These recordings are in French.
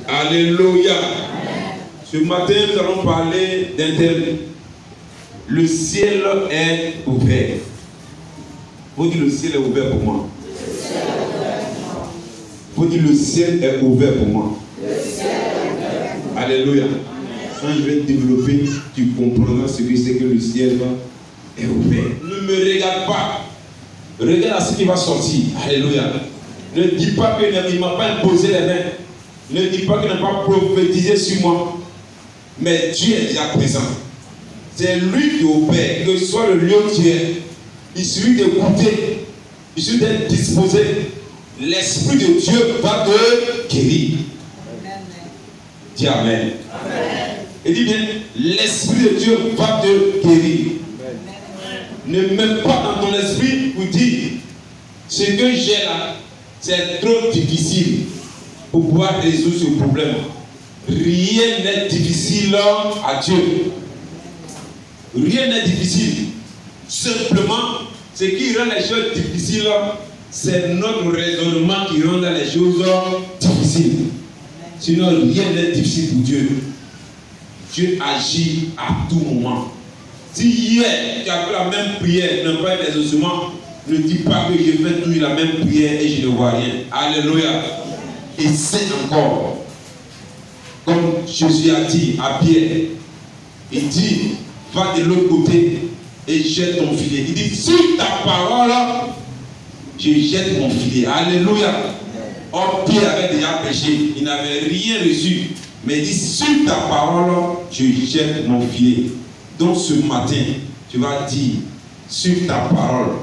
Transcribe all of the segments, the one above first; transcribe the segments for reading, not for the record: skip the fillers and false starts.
Alléluia. Ce matin, nous allons parler d'un thème. Le ciel est ouvert. Vous dites le ciel est ouvert pour moi. Vous dites le ciel est ouvert pour moi. Alléluia. Quand je vais développer, tu comprendras ce que c'est que le ciel est ouvert. Ne me regarde pas. Regarde à ce qui va sortir. Alléluia. Ne dis pas que ne m'a pas imposé les mains. Ne dis pas qu'il n'a pas prophétisé sur moi. Mais Dieu est déjà présent. C'est lui qui opère, que ce soit le lieu où tu es. Il suffit d'écouter, il suffit d'être disposé. L'Esprit de Dieu va te guérir. Dis Amen. Et dis bien, l'Esprit de Dieu va te guérir. Ne mets pas dans ton esprit pour dire, ce que j'ai là, c'est trop difficile pour pouvoir résoudre ce problème. Rien n'est difficile à Dieu. Rien n'est difficile. Simplement, ce qui rend les choses difficiles, c'est notre raisonnement qui rend les choses difficiles. Sinon, rien n'est difficile pour Dieu. Dieu agit à tout moment. Si hier, tu as fait la même prière, tu n'as pas eu d'exaucement, ne dis pas que je fais toujours la même prière et je ne vois rien. Alléluia. Et c'est encore, comme Jésus a dit à Pierre, il dit, va de l'autre côté et jette ton filet. Il dit, sur ta parole, je jette mon filet. Alléluia. Or, Pierre avait déjà péché, il n'avait rien reçu. Mais il dit, sur ta parole, je jette mon filet. Donc ce matin, tu vas dire, sur ta parole,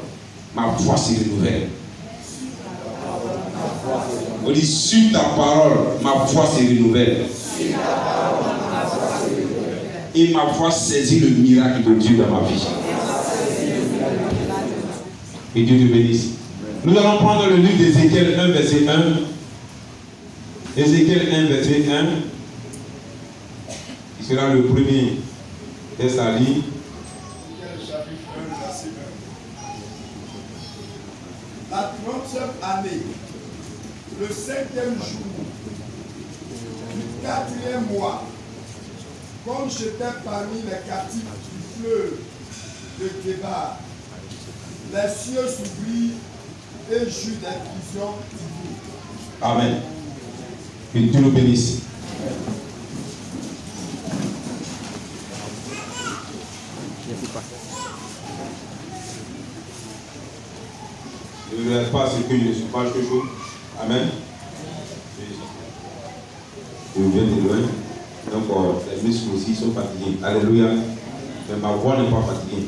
ma foi se renouvelle. On dit, sur ta parole, ma foi se renouvelle. Et ma foi saisit le miracle de Dieu dans ma vie. Et Dieu te bénisse. Nous allons prendre le livre d'Ézéchiel 1, verset 1. Ézéchiel 1, verset 1. Qui sera le premier test à lire. La 30e année, le 5e jour, du 4e mois, comme j'étais parmi les captifs du fleuve de Kébar, les cieux s'ouvrirent et j'eus des visions divines. Amen. Que Dieu nous bénisse. Je ne regarde pas ce que je ne suis pas quelque chose. Amen. Je viens de loin. Donc les muscles aussi sont fatigués. Alléluia. Mais ma voix n'est pas fatiguée.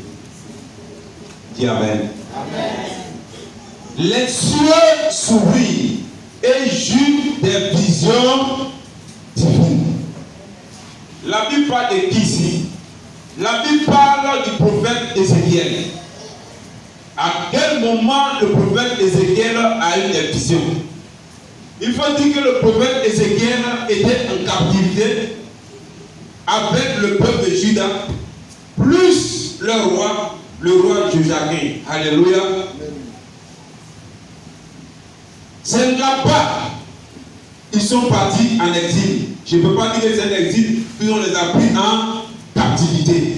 Dis Amen. Amen. Les cieux s'ouvrirent et j'eus des visions divines. La Bible parle de qui ici? La Bible parle du prophète Ézéchiel. À quel moment le prophète Ézéchiel a eu des visions? Il faut dire que le prophète Ézéchiel était en captivité avec le peuple de Juda, plus le roi Joachim. Alléluia. C'est là-bas, ils sont partis en exil. Je ne peux pas dire que c'est un exil, puis on les a pris en captivité.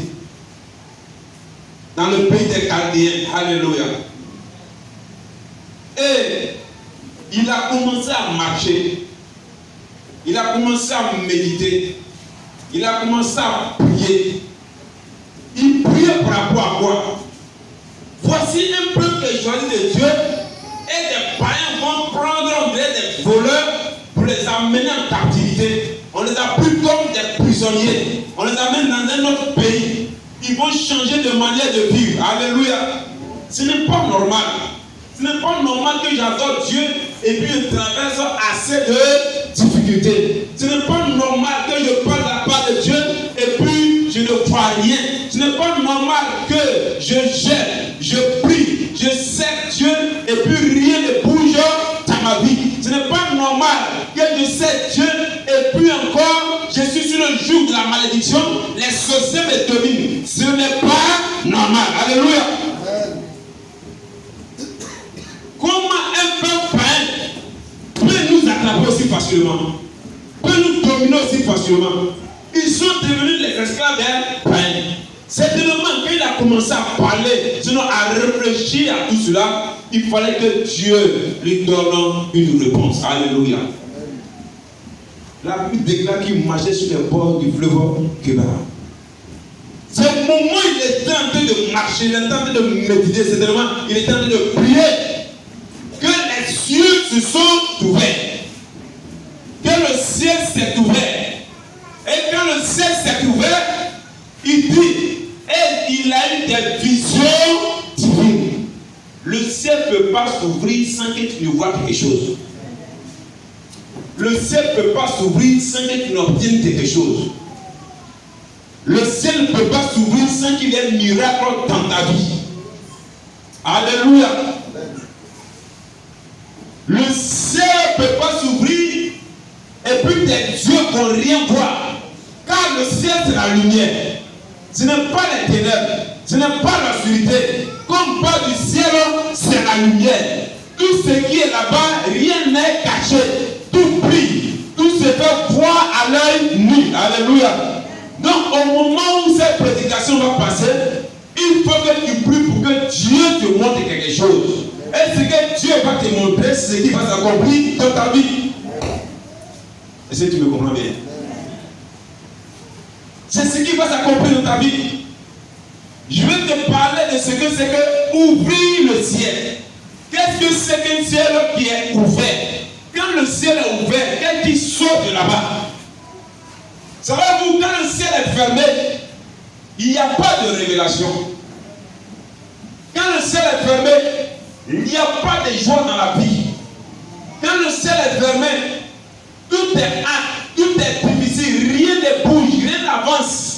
Dans le pays des Chaldéens. Alléluia. Et il a commencé à marcher. Il a commencé à méditer. Il a commencé à prier. Il priait par rapport à quoi? Voici un peuple qui est choisi de Dieu et des païens vont prendre des voleurs pour les amener en captivité. On les a pris comme des prisonniers. On les amène dans un autre pays. Ils vont changer de manière de vivre. Alléluia. Ce n'est pas normal. Ce n'est pas normal que j'adore Dieu et puis je traverse assez de difficultés. Ce n'est pas normal que je parle de la part de Dieu et puis je ne vois rien. Ce n'est pas normal que je gère, je prie, je sers Dieu et puis rien ne bouge dans ma vie. Ce n'est pas normal que je sers Dieu et puis encore je suis sur le joug de la malédiction. Les sorciers me dominent. Ce n'est pas normal. Alléluia. Comment un peuple païen peut nous attraper aussi facilement? peut nous dominer aussi facilement. Ils sont devenus les esclaves d'un païen. C'est tellement quand il a commencé à parler, sinon à réfléchir à tout cela, il fallait que Dieu lui donne une réponse. Alléluia. La Bible déclare qu'il marchait sur les bords du fleuve Kébara. C'est le moment où il était en train de marcher, il était en train de méditer, c'est tellement il était en train de prier que les cieux se sont ouverts. Que le ciel s'est ouvert. Et quand le ciel s'est ouvert, il dit, et il a eu des visions divines. Le ciel ne peut pas s'ouvrir sans que tu ne vois quelque chose. Le ciel ne peut pas s'ouvrir sans que tu n'obtiennes quelque chose. Le ciel ne peut pas s'ouvrir sans qu'il y ait un miracle dans ta vie. Alléluia. Le ciel ne peut pas s'ouvrir et puis tes yeux ne vont rien voir. Car le ciel c'est la lumière. Ce n'est pas les ténèbres. Ce n'est pas l'obscurité. Comme pas du ciel, c'est la lumière. Tout ce qui est là-bas, rien n'est caché. Tout brille. Tout se fait voir à l'œil nu. Alléluia. Donc au moment où cette prédication va passer, il faut que tu pries pour que Dieu te montre quelque chose. Et ce que Dieu va te montrer, c'est ce qui va s'accomplir dans ta vie. Est-ce que tu me comprends bien? C'est ce qui va s'accomplir dans ta vie. Je vais te parler de ce que c'est que ouvrir le ciel. Qu'est-ce que c'est qu'un ciel qui est ouvert? Quand le ciel est ouvert, qu'est-ce qui sort de là-bas? Savez-vous, quand le ciel est fermé, il n'y a pas de révélation. Quand le ciel est fermé, il n'y a pas de joie dans la vie. Quand le ciel est fermé, tout est hâte, tout est difficile, rien ne bouge, rien n'avance.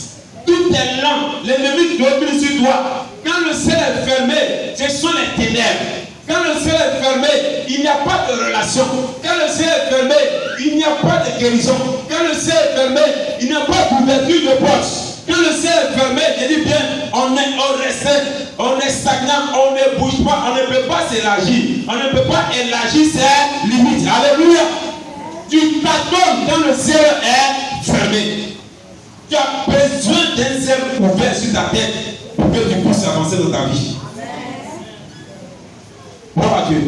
Tout est lent, l'ennemi domine sur toi. Quand le ciel est fermé, ce sont les ténèbres. Quand le ciel est fermé, il n'y a pas de relation. Quand le ciel est fermé, il n'y a pas de guérison. Quand le ciel est fermé, il n'y a pas d'ouverture de porte. Quand le ciel est fermé, je dis bien, on est stagnant, on ne bouge pas, on ne peut pas s'élargir. On ne peut pas élargir ses limites. Alléluia. Tu t'attends quand le ciel est fermé. Tu as besoin d'un ciel ouvert sur ta tête pour que tu puisses avancer dans ta vie. Gloire à Dieu.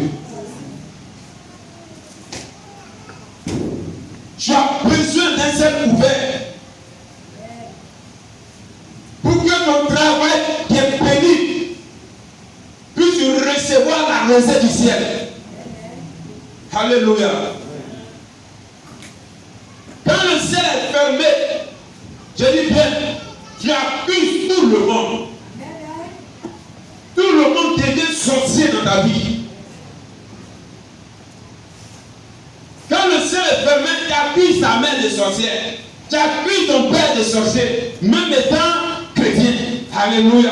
Tu as besoin d'un ciel ouvert pour que ton travail qui est pénible puisse recevoir la rosée du ciel. Alléluia. Quand le ciel est fermé, je dis bien, tu accuses tout le monde. Tout le monde devient sorcier dans ta vie. Quand le ciel est fermé, tu accuses ta mère de sorcière. Tu accuses ton père de sorcier, même étant chrétien. Alléluia.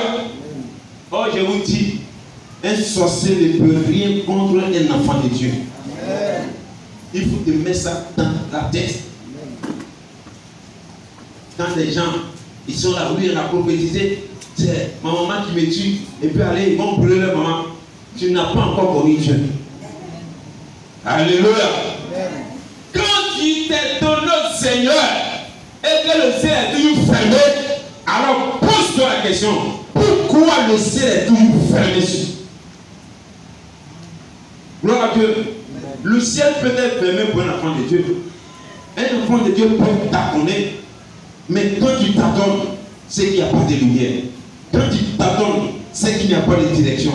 Oh, je vous dis, un sorcier ne peut rien contre un enfant de Dieu. Il faut te mettre ça dans la tête. Quand les gens, ils sont là, oui, on a prophétisé, c'est ma maman qui me tue, et puis allez, ils vont brûler leur maman. Tu n'as pas encore connu Dieu. Alléluia. Quand tu t'es donné au Seigneur, et que le ciel est toujours fermé, alors pose-toi la question, pourquoi le ciel est toujours fermé? Gloire à Dieu. Le ciel peut être fermé pour un enfant de Dieu. Un enfant de Dieu peut t'abonner. Mais quand tu t'attends, c'est qu'il n'y a pas de lumière. Quand tu t'attends, c'est qu'il n'y a pas de direction.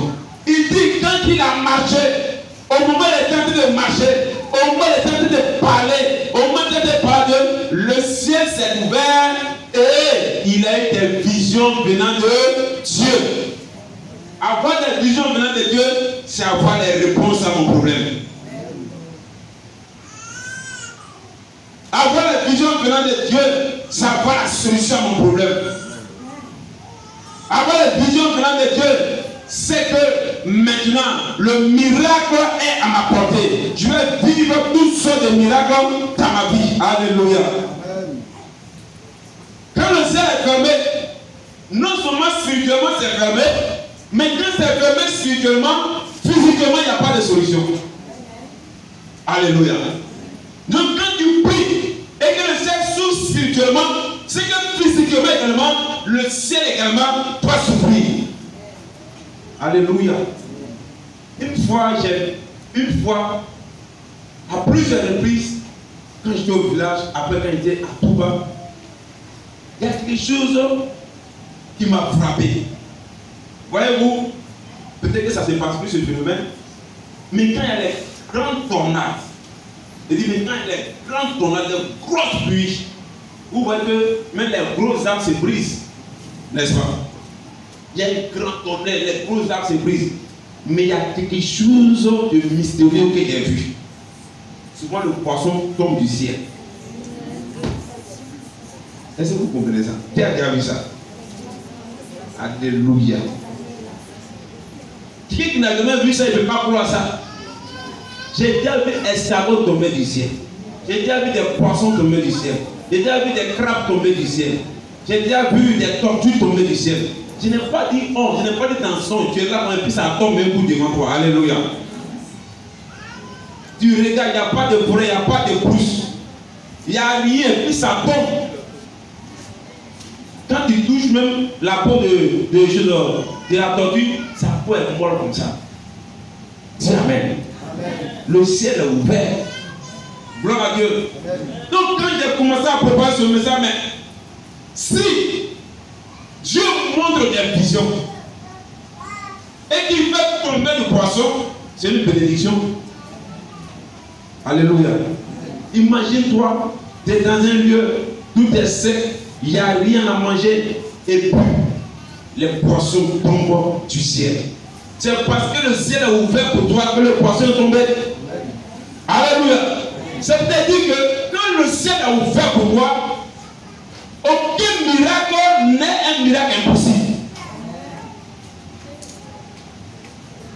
Il dit, quand il a marché, au moment où il est en train de marcher, au moment où il est en train de parler, au moment où il est en train de parler, le ciel s'est ouvert et il a eu des visions venant de Dieu. Avoir des visions venant de Dieu, c'est avoir les réponses à mon problème. Avoir les visions venant de Dieu, c'est avoir la solution à mon problème. Avoir les visions venant de Dieu, c'est que maintenant, le miracle est à ma portée. Je vais vivre toutes sortes de miracles dans ma vie. Alléluia. Quand le ciel est fermé, non seulement spirituellement c'est fermé, mais quand c'est fermé spirituellement, physiquement il n'y a pas de solution. Alléluia. Donc quand tu pries et demain également, le ciel également doit s'ouvrir. Alléluia. Une fois, à plusieurs reprises, quand j'étais au village, après quand j'étais à Touba, il y a quelque chose qui m'a frappé. Voyez-vous, peut-être que ça se passe plus ce phénomène, mais quand il y a les grandes tornades, je dis, mais quand il y a les grandes tornades, les grosses pluies, vous voyez que même les gros arbres se brisent, n'est-ce pas? Il y a une grande tornade, les gros arbres se brisent. Mais il y a quelque chose de mystérieux que j'ai vu. Souvent le poisson tombe du ciel. Est-ce que vous comprenez ça? Qui a déjà vu ça? Alléluia. Qui n'a jamais vu ça, il ne peut pas croire ça. J'ai déjà vu des escargots tomber du ciel. J'ai déjà vu des poissons tomber du ciel. J'ai déjà vu des crabes tomber du ciel. J'ai déjà vu des tortues tomber du ciel. Je n'ai pas dit oh, je n'ai pas dit dans son, tu es là et puis ça tombe un coup devant toi. Alléluia. Tu regardes, il n'y a pas de forêt, il n'y a pas de brousse. Il n'y a rien, puis ça tombe. Quand tu touches même la peau de la tortue, sa peau est molle comme ça. Dis Amen. Le ciel est ouvert. Gloire à Dieu. Amen. Donc quand j'ai commencé à préparer ce message, mais si Dieu montre des visions et qu'il fait tomber le poisson, c'est une bénédiction. Alléluia. Imagine-toi, tu es dans un lieu, tout est sec, il n'y a rien à manger et puis les poissons tombent du ciel. C'est parce que le ciel est ouvert pour toi que le poisson est tombé. Alléluia. C'est-à-dire que quand le ciel est ouvert pour toi, aucun miracle n'est un miracle impossible.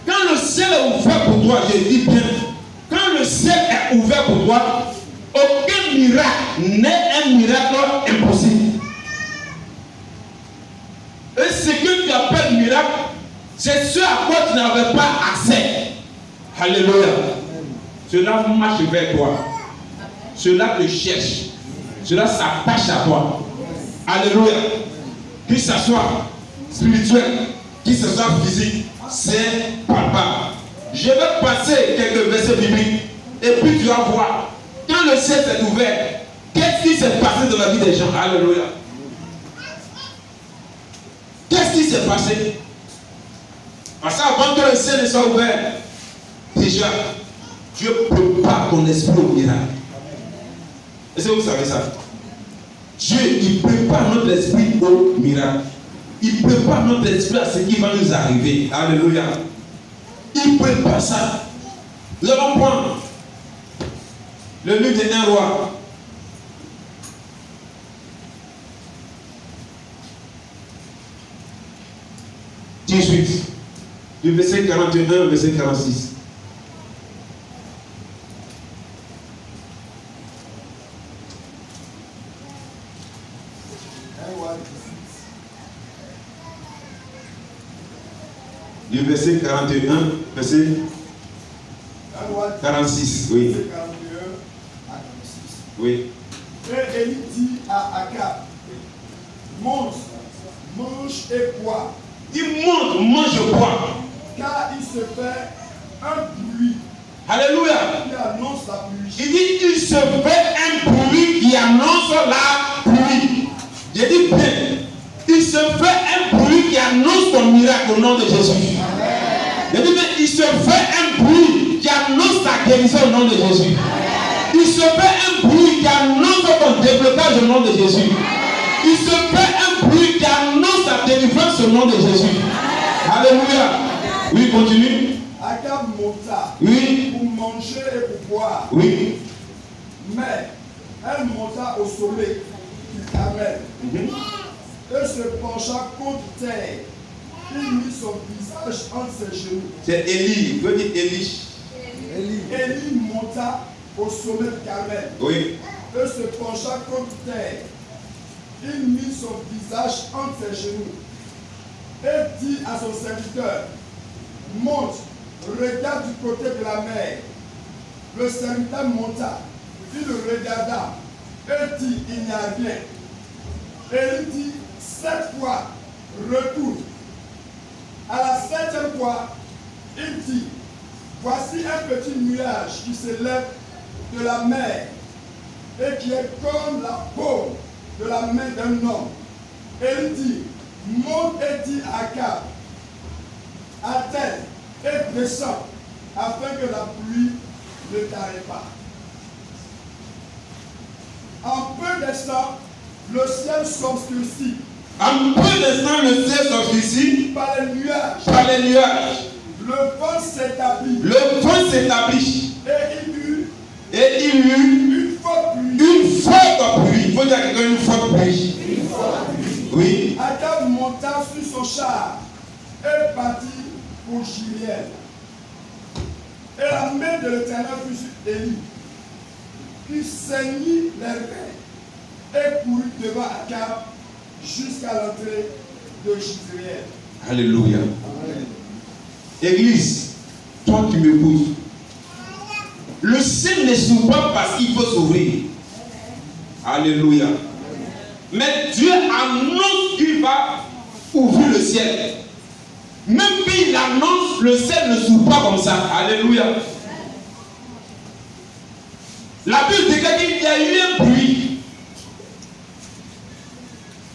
Quand le ciel est ouvert pour toi, je dis bien, quand le ciel est ouvert pour toi, aucun miracle n'est un miracle impossible. Et ce que tu appelles miracle, c'est ce à quoi tu n'avais pas accès. Alléluia. Cela marche vers toi. Cela te cherche. Cela s'attache à toi. Alléluia. Que ce soit spirituel, que ce soit physique, c'est palpable. Je vais passer quelques versets bibliques et puis tu vas voir. Quand le ciel s'est ouvert, qu'est-ce qui s'est passé dans la vie des gens? Alléluia. Qu'est-ce qui s'est passé? Parce qu'avant que le ciel ne soit ouvert, déjà, Dieu prépare ton esprit au miracle. Est-ce que vous savez ça? Dieu, il prépare notre esprit au miracle. Il prépare notre esprit à ce qui va nous arriver. Alléluia. Il prépare ça. Nous allons prendre le livre des 1 roi. Du verset 41 au verset 46. Du verset 41, verset 46, oui. Verset 41 à 46. Oui. Et Élie dit à Akab, monte, mange et bois. Il monte, mange et bois. Car il se fait un bruit. Alléluia. Qui annonce la pluie. Il dit il se fait un bruit qui annonce la pluie. Je dis bien, il se fait un bruit qui annonce ton miracle au nom de Jésus. Je dis bien, il se fait un bruit qui annonce ta guérison au nom de Jésus. Il se fait un bruit qui annonce ton développement au nom de Jésus. Il se fait un bruit qui annonce ta délivrance au nom de Jésus. Alléluia. Oui, continue. Akab monta Oui. pour manger et pour boire. Oui. Mais elle monta au sommet du Carmel. Et se pencha contre terre. Il mit son visage entre ses genoux. C'est Élie. Je veux dire Élie. Élie monta au sommet du Carmel. Oui. Et se pencha contre terre. Il mit son visage entre ses genoux. Et dit à son serviteur, monte, regarde du côté de la mer. Le serviteur monta. Il le regarda et dit, il n'y a rien. Élie dit 7 fois, retourne. À la 7e fois, il dit, voici un petit nuage qui s'élève de la mer et qui est comme la paume de la main d'un homme. Élie dit, monte et dit à Akab, attelle et descends, afin que la pluie ne t'arrête pas. En peu d'instants, le ciel s'obscurcit. En peu d'instants, le ciel s'obscurcit Par les nuages. par les nuages. Le vent s'établit. Le vent s'établit. Et il y eut une forte pluie. Une forte pluie. Il faut dire à quelqu'un une forte pluie. Oui. Akab monta sur son char et partit pour Jiriel. Et la main de l'Éternel fut sur Élie, qui saignit les reins et courut devant Akab jusqu'à l'entrée de Jiriel. Alléluia. Église, toi qui m'écoutes, le ciel ne s'ouvre pas parce qu'il faut s'ouvrir. Alléluia. Mais Dieu annonce qu'il va ouvrir le ciel. Même qu'il annonce, le ciel ne s'ouvre pas comme ça. Alléluia. La Bible déclare qu'il y a eu un bruit.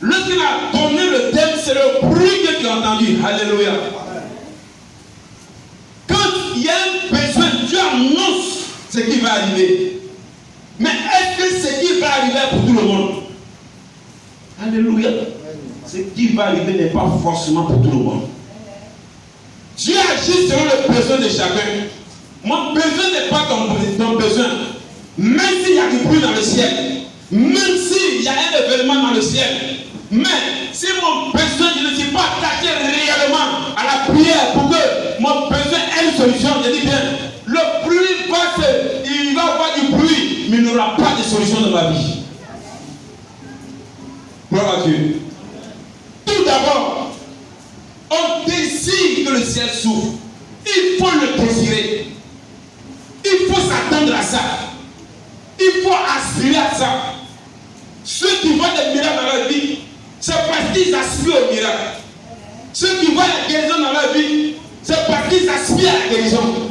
Lorsqu'il a donné le thème, c'est le bruit que tu as entendu. Alléluia. Quand il y a un besoin, Dieu annonce ce qui va arriver. Mais est-ce que ce qui va arriver pour tout le monde? Alléluia. Ce qui va arriver n'est pas forcément pour tout le monde. Dieu agit selon le besoin de chacun. Mon besoin n'est pas ton besoin. Même s'il y a du bruit dans le ciel, même s'il y a un événement dans le ciel, mais si mon besoin, je ne suis pas attaché réellement à la prière pour que mon besoin ait une solution, je dis bien, le bruit il va avoir du bruit, mais il n'aura pas de solution dans ma vie. Gloire à Dieu. Tout d'abord, on désire que le ciel s'ouvre. Il faut le désirer. Il faut s'attendre à ça. Il faut aspirer à ça. Ceux qui voient des miracles dans leur vie, c'est parce qu'ils aspirent au miracle. Ceux qui voient la guérison dans leur vie, c'est parce qu'ils aspirent à la guérison.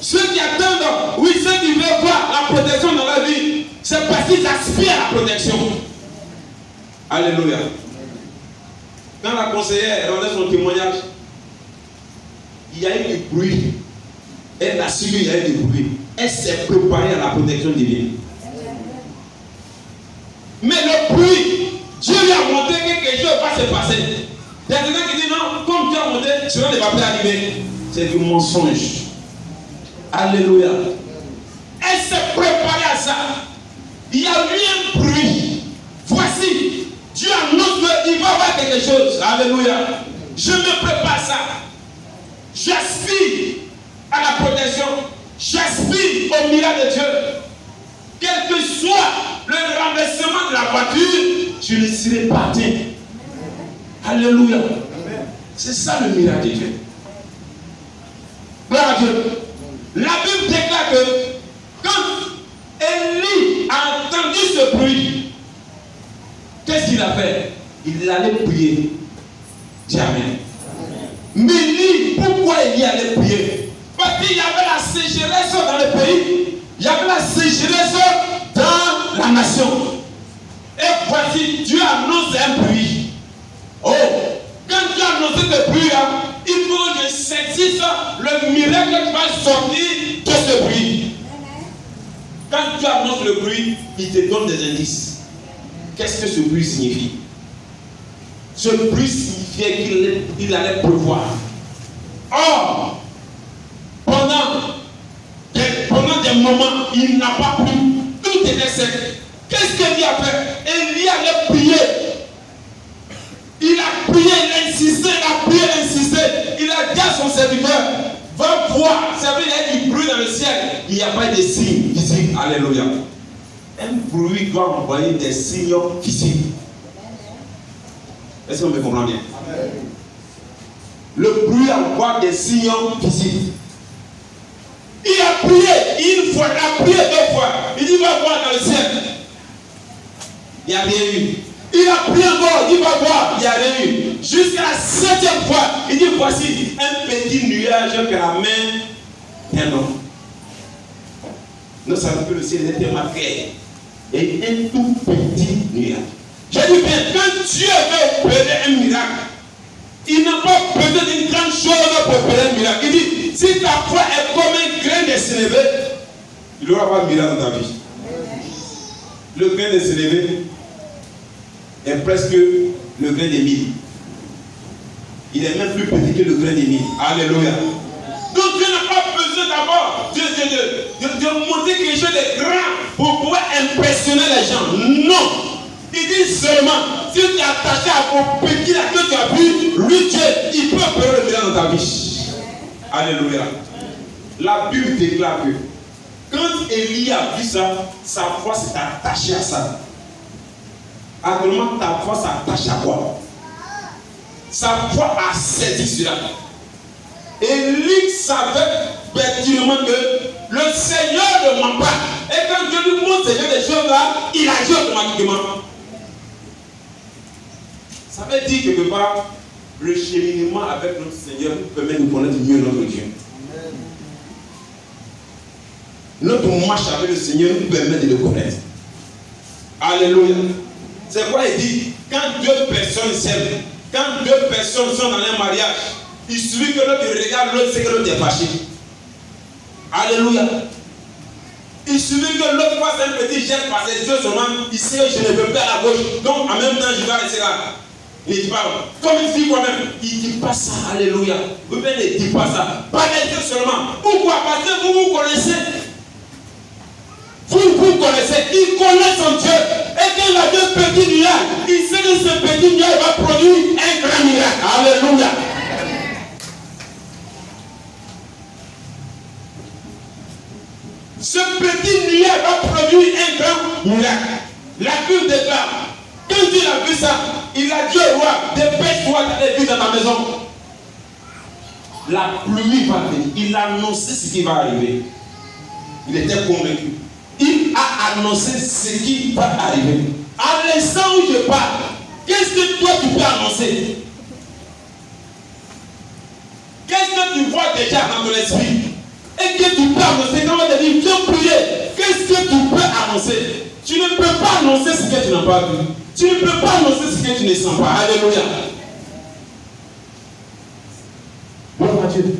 Ceux qui attendent, oui, ceux qui veulent voir la protection dans leur vie, c'est parce qu'ils aspirent à la protection. Alléluia. Quand la conseillère rendait son témoignage, il y a eu du bruit. Elle a su qu'il y a eu du bruit. Elle s'est préparée à la protection divine. Mais le bruit, Dieu lui a montré que quelque chose va se passer. Il y a quelqu'un qui dit non, comme Dieu a montré, cela ne va plus arriver. C'est du mensonge. Alléluia. Elle s'est préparée à ça. Il y a eu un bruit. Voici, Dieu annonce qu'il va y avoir quelque chose. Alléluia. Je me prépare à ça. J'aspire à la protection. J'aspire au miracle de Dieu. Quel que soit le renversement de la voiture, je ne serai pas atteint. Alléluia. C'est ça le miracle de Dieu. Gloire à Dieu. La Bible déclare que quand Élie a entendu ce bruit, qu'est-ce qu'il a fait? Il allait prier. Dis amen. Mais Élie, pourquoi Élie allait prier? Parce qu'il y avait la sécheresse dans le pays. Il y avait la sécheresse dans la nation. Et voici, Dieu annonce un bruit. Oh, quand Dieu a annoncé ce bruit, il faut que je saisisse le miracle qui va sortir de ce bruit. Quand Dieu annonce le bruit, il te donne des indices. Qu'est-ce que ce bruit signifie? Ce bruit signifiait qu'il allait pleuvoir. Or, pendant des moments, il n'a pas plu. Tout était sec. Qu'est-ce que Dieu a fait? Élie allait prier. Il a prié, il a insisté, il a prié, il a insisté. Il a dit à son serviteur, va voir. C'est vrai, il y a du bruit dans le ciel. Il n'y a pas de signes visibles. Alléluia. Un bruit doit envoyer des signes visibles. Est-ce qu'on me comprend bien? Amen. Le bruit envoie des signes visibles. Il a prié une fois, il a prié deux fois. Il dit va voir dans le ciel. Il n'y a rien eu. Il a pris encore, il va voir, il n'y a rien eu. Jusqu'à la 7e fois, il dit voici un petit nuage que la main d'un homme. Nous savons que le ciel était marqué. Et un tout petit nuage. J'ai dit bien, quand Dieu veut opérer un miracle, il n'a pas besoin d'une grande chose pour opérer un miracle. Il dit, si ta foi est comme un grain de sénévé, il n'y aura pas de miracle dans ta vie. Le grain de sénévé est presque le grain de mil. Il est même plus petit que le grain de mil. Alléluia. Donc Dieu n'a pas besoin d'abord de monter quelque chose de grand pour pouvoir impressionner les gens. Non. Il dit seulement, si tu es attaché au petit là que tu as vu, lui Dieu, il peut opérer le miracle dans ta vie. Alléluia. La Bible déclare que quand Élie a vu ça, sa foi s'est attachée à ça. Actuellement, ta foi s'attache à quoi? Sa foi a saisi cela. Élie savait pertinemment que le Seigneur ne ment pas. Et quand Dieu lui montre ce genre de choses là, il agit automatiquement. Ça veut dire quelque part, le cheminement avec notre Seigneur nous permet de connaître mieux notre Dieu. Notre marche avec le Seigneur nous permet de le connaître. Alléluia. C'est quoi il dit? Quand deux personnes s'aiment, quand deux personnes sont dans un mariage, il suffit que l'autre regarde l'autre, c'est que l'autre est fâché. Alléluia. Il suffit que l'autre fasse un petit geste par ses yeux seulement, il sait que je ne veux pas à la gauche, donc en même temps je vais rester là. Il ne dit pas, comme il dit moi-même, il ne dit pas ça, alléluia. Vous ne dit pas ça, pas les yeux seulement. Pourquoi? Parce que vous vous connaissez. Vous connaissez, il connaît son Dieu. Et quand il a deux petits nuages, il sait que ce petit nuage va produire un grand miracle. Alléluia. Ce petit nuage va produire un grand miracle. La Bible déclare, quand il a vu ça, il a dit au roi, dépêche-toi d'aller vivre dans ta maison. La pluie va venir. Il a annoncé ce qui va arriver. Il était convaincu. Il a annoncé ce qui va arriver. À l'instant où je parle, qu'est-ce que toi tu peux annoncer? Qu'est-ce que tu vois déjà dans ton esprit? Et que tu peux annoncer quand on te dit viens prier? Qu'est-ce que tu peux annoncer? Tu ne peux pas annoncer ce que tu n'as pas vu. Tu ne peux pas annoncer ce que tu ne sens pas. Alléluia. Gloire à Dieu.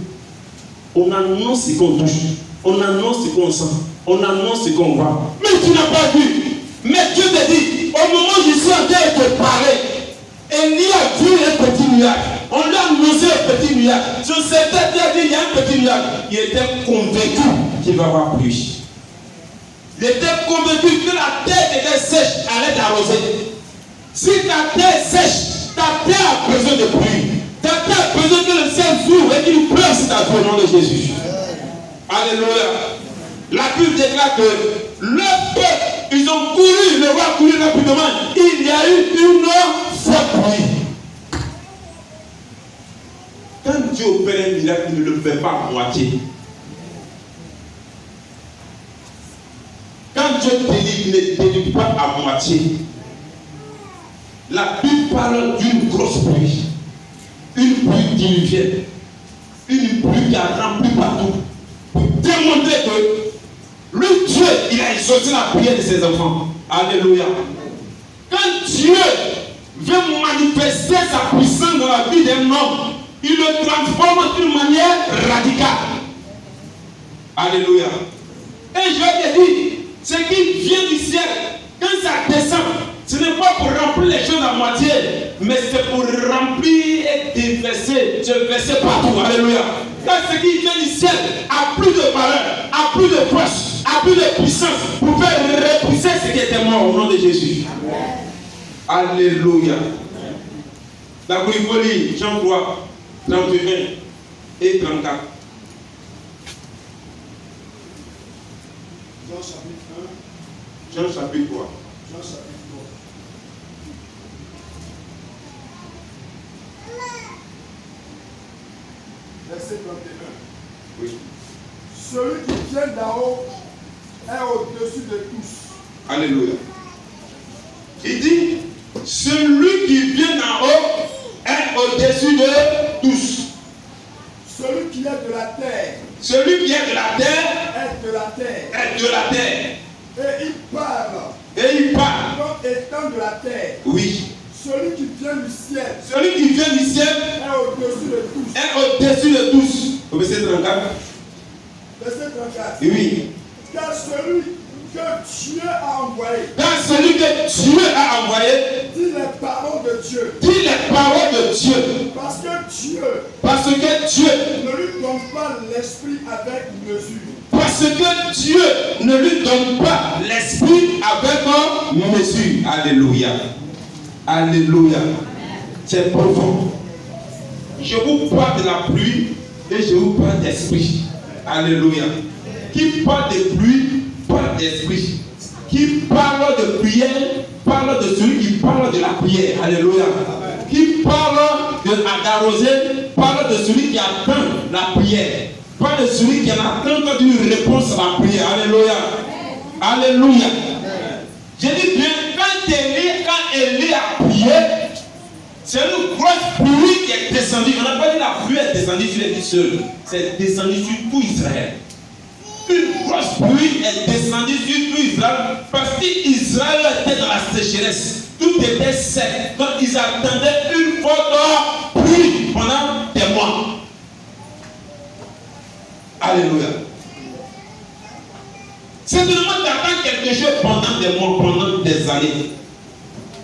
On annonce ce qu'on touche. On annonce ce qu'on sent. On annonce ce qu'on voit. Mais tu n'as pas vu. Mais Dieu te dit, au moment où je suis en train de te parler, Élie a vu un petit nuage. On lui a annoncé un petit nuage. Sur cette tête, il a dit, il y a un petit nuage. Il était convaincu qu'il va avoir pluie. Il était convaincu que la terre était sèche, allait t'arroser. Si ta terre est sèche, ta terre a besoin de pluie. Ta terre a besoin que le ciel s'ouvre et qu'il pleuve sur ta terre au nom de Jésus. Alléluia. La Bible déclare que le peuple, ils ont couru, le roi a couru rapidement. Il y a eu une forte pluie. Quand Dieu opère un miracle, il ne le fait pas à moitié. Quand Dieu délivre, il ne délivre pas à moitié. La Bible parle d'une grosse pluie. Une pluie diluvienne. Une pluie qui a rempli partout. Pour démontrer que le Dieu, il a exaucé la prière de ses enfants. Alléluia. Quand Dieu veut manifester sa puissance dans la vie d'un homme, il le transforme d'une manière radicale. Alléluia. Et je vais te dire, ce qui vient du ciel, quand ça descend, ce n'est pas pour remplir les choses à moitié, mais c'est pour remplir et déverser, se verser partout. Alléluia. Quand ce qui vient du ciel a plus de valeur, a plus de force, a plus de puissance pour faire repousser ce qui était mort au nom de Jésus. Amen. Alléluia. La Bible, Jean 3, 31 et 34. Jean chapitre 1. Jean chapitre 3. Jean chapitre 3. Verset 31. Oui. Celui qui vient d'en haut est au-dessus de tous. Alléluia. Il dit, Celui qui vient d'en haut est au-dessus de tous. Celui qui est de la terre. Celui qui est de la terre est de la terre. Est de la terre. Et il parle. Et il parle. Comme étant de la terre. Oui. Celui qui vient du ciel. Celui qui vient du ciel est au-dessus de tous. Est au-dessus de tous. Au verset 34. Verset 34. Oui. Car celui que Dieu a envoyé. Car celui que Dieu a envoyé. Dit les paroles de Dieu. Dit les paroles de Dieu. Parce que Dieu. Parce que Dieu ne lui donne pas l'esprit avec mesure. Parce que Dieu ne lui donne pas l'esprit avec mesure. Alléluia. Alléluia. C'est profond. Je vous parle de la pluie et je vous parle d'esprit. Alléluia. Qui parle de pluie, parle d'esprit. Qui parle de prière, parle de celui qui parle de la prière. Alléluia. Qui parle d'arroser, parle de celui qui attend la prière. Pas de celui qui en attend une réponse à la prière. Alléluia. Alléluia. Je dis bien, quand Élie a prié, c'est une grosse pluie qui est descendue. On n'a pas dit la pluie est descendue sur les seuls. C'est descendu sur tout Israël. Une grosse pluie est descendue sur tout Israël parce qu'Israël était dans la sécheresse. Tout était sec. Donc ils attendaient une forte pluie pendant des mois. Alléluia. C'est seulement d'attendre quelque chose pendant des mois, pendant des années.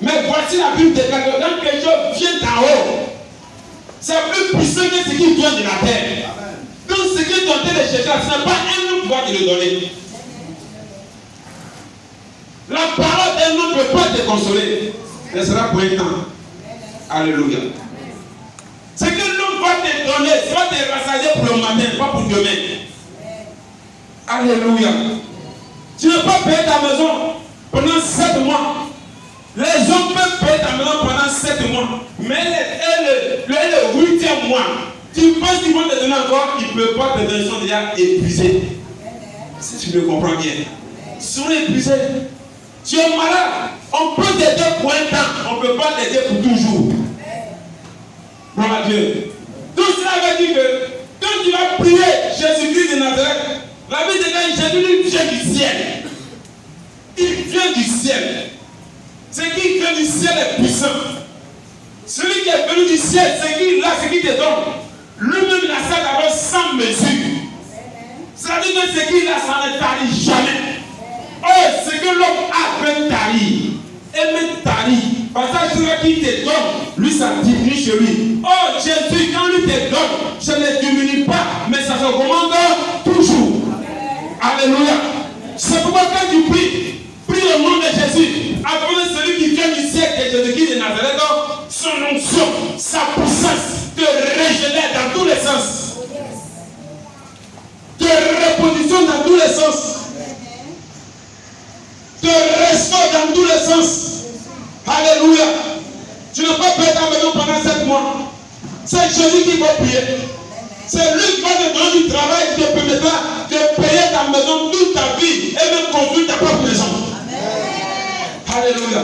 Mais voici la Bible déclare que quand quelque chose vient d'en haut, c'est plus puissant que ce qui vient de la terre. Donc ce que tu es en train de chercher, ce n'est pas un homme qui va te le donner. La parole d'un homme ne peut pas te consoler. Elle sera pour un temps. Alléluia. Ce que l'homme va te donner, ça va te rassasier pour le matin, pas pour demain. Alléluia. Tu ne peux pas payer ta maison pendant 7 mois. Les hommes peuvent payer ta maison pendant 7 mois. Mais le 8e mois, tu penses qu'ils vont te donner encore, ils ne peuvent pas te donner, ils sont déjà épuisés. Si tu me comprends bien. Ils sont épuisés. Tu es malade. On peut t'aider pour un temps, on ne peut pas t'aider pour toujours. Gloire à Dieu. Donc cela veut dire que quand tu vas prier Jésus-Christ de Nazareth, la Bible dit que Jésus vient du ciel. Il vient du ciel. Ce qui vient du ciel est puissant. Celui qui est venu du ciel, c'est qui là, ce qui te donne. Lui-même il a ça d'abord sans mesure. Ça veut dire que ce qu'il a, ça ne tarit jamais. Oh, ce que l'homme a peut tarir. Et même tarir. Parce que celui qui te donne, lui ça diminue chez lui. Oh, Jésus, quand lui te donne, je ne diminue pas, mais ça se commande toujours. Alléluia. C'est pourquoi quand tu pries, prie au nom de Jésus. Apprenez celui qui vient du ciel de Jésus-Christ de Nazareth, son onction, sa puissance te régénère dans tous les sens. Te repositionne dans tous les sens. Te restaure dans tous les sens. Alléluia. Tu n'as pas payé ta maison pendant 7 mois. C'est Jésus qui va prier. C'est lui qui va te donner du travail qui te permettra de payer ta maison toute ta vie et même construire ta propre maison. Amen. Alléluia.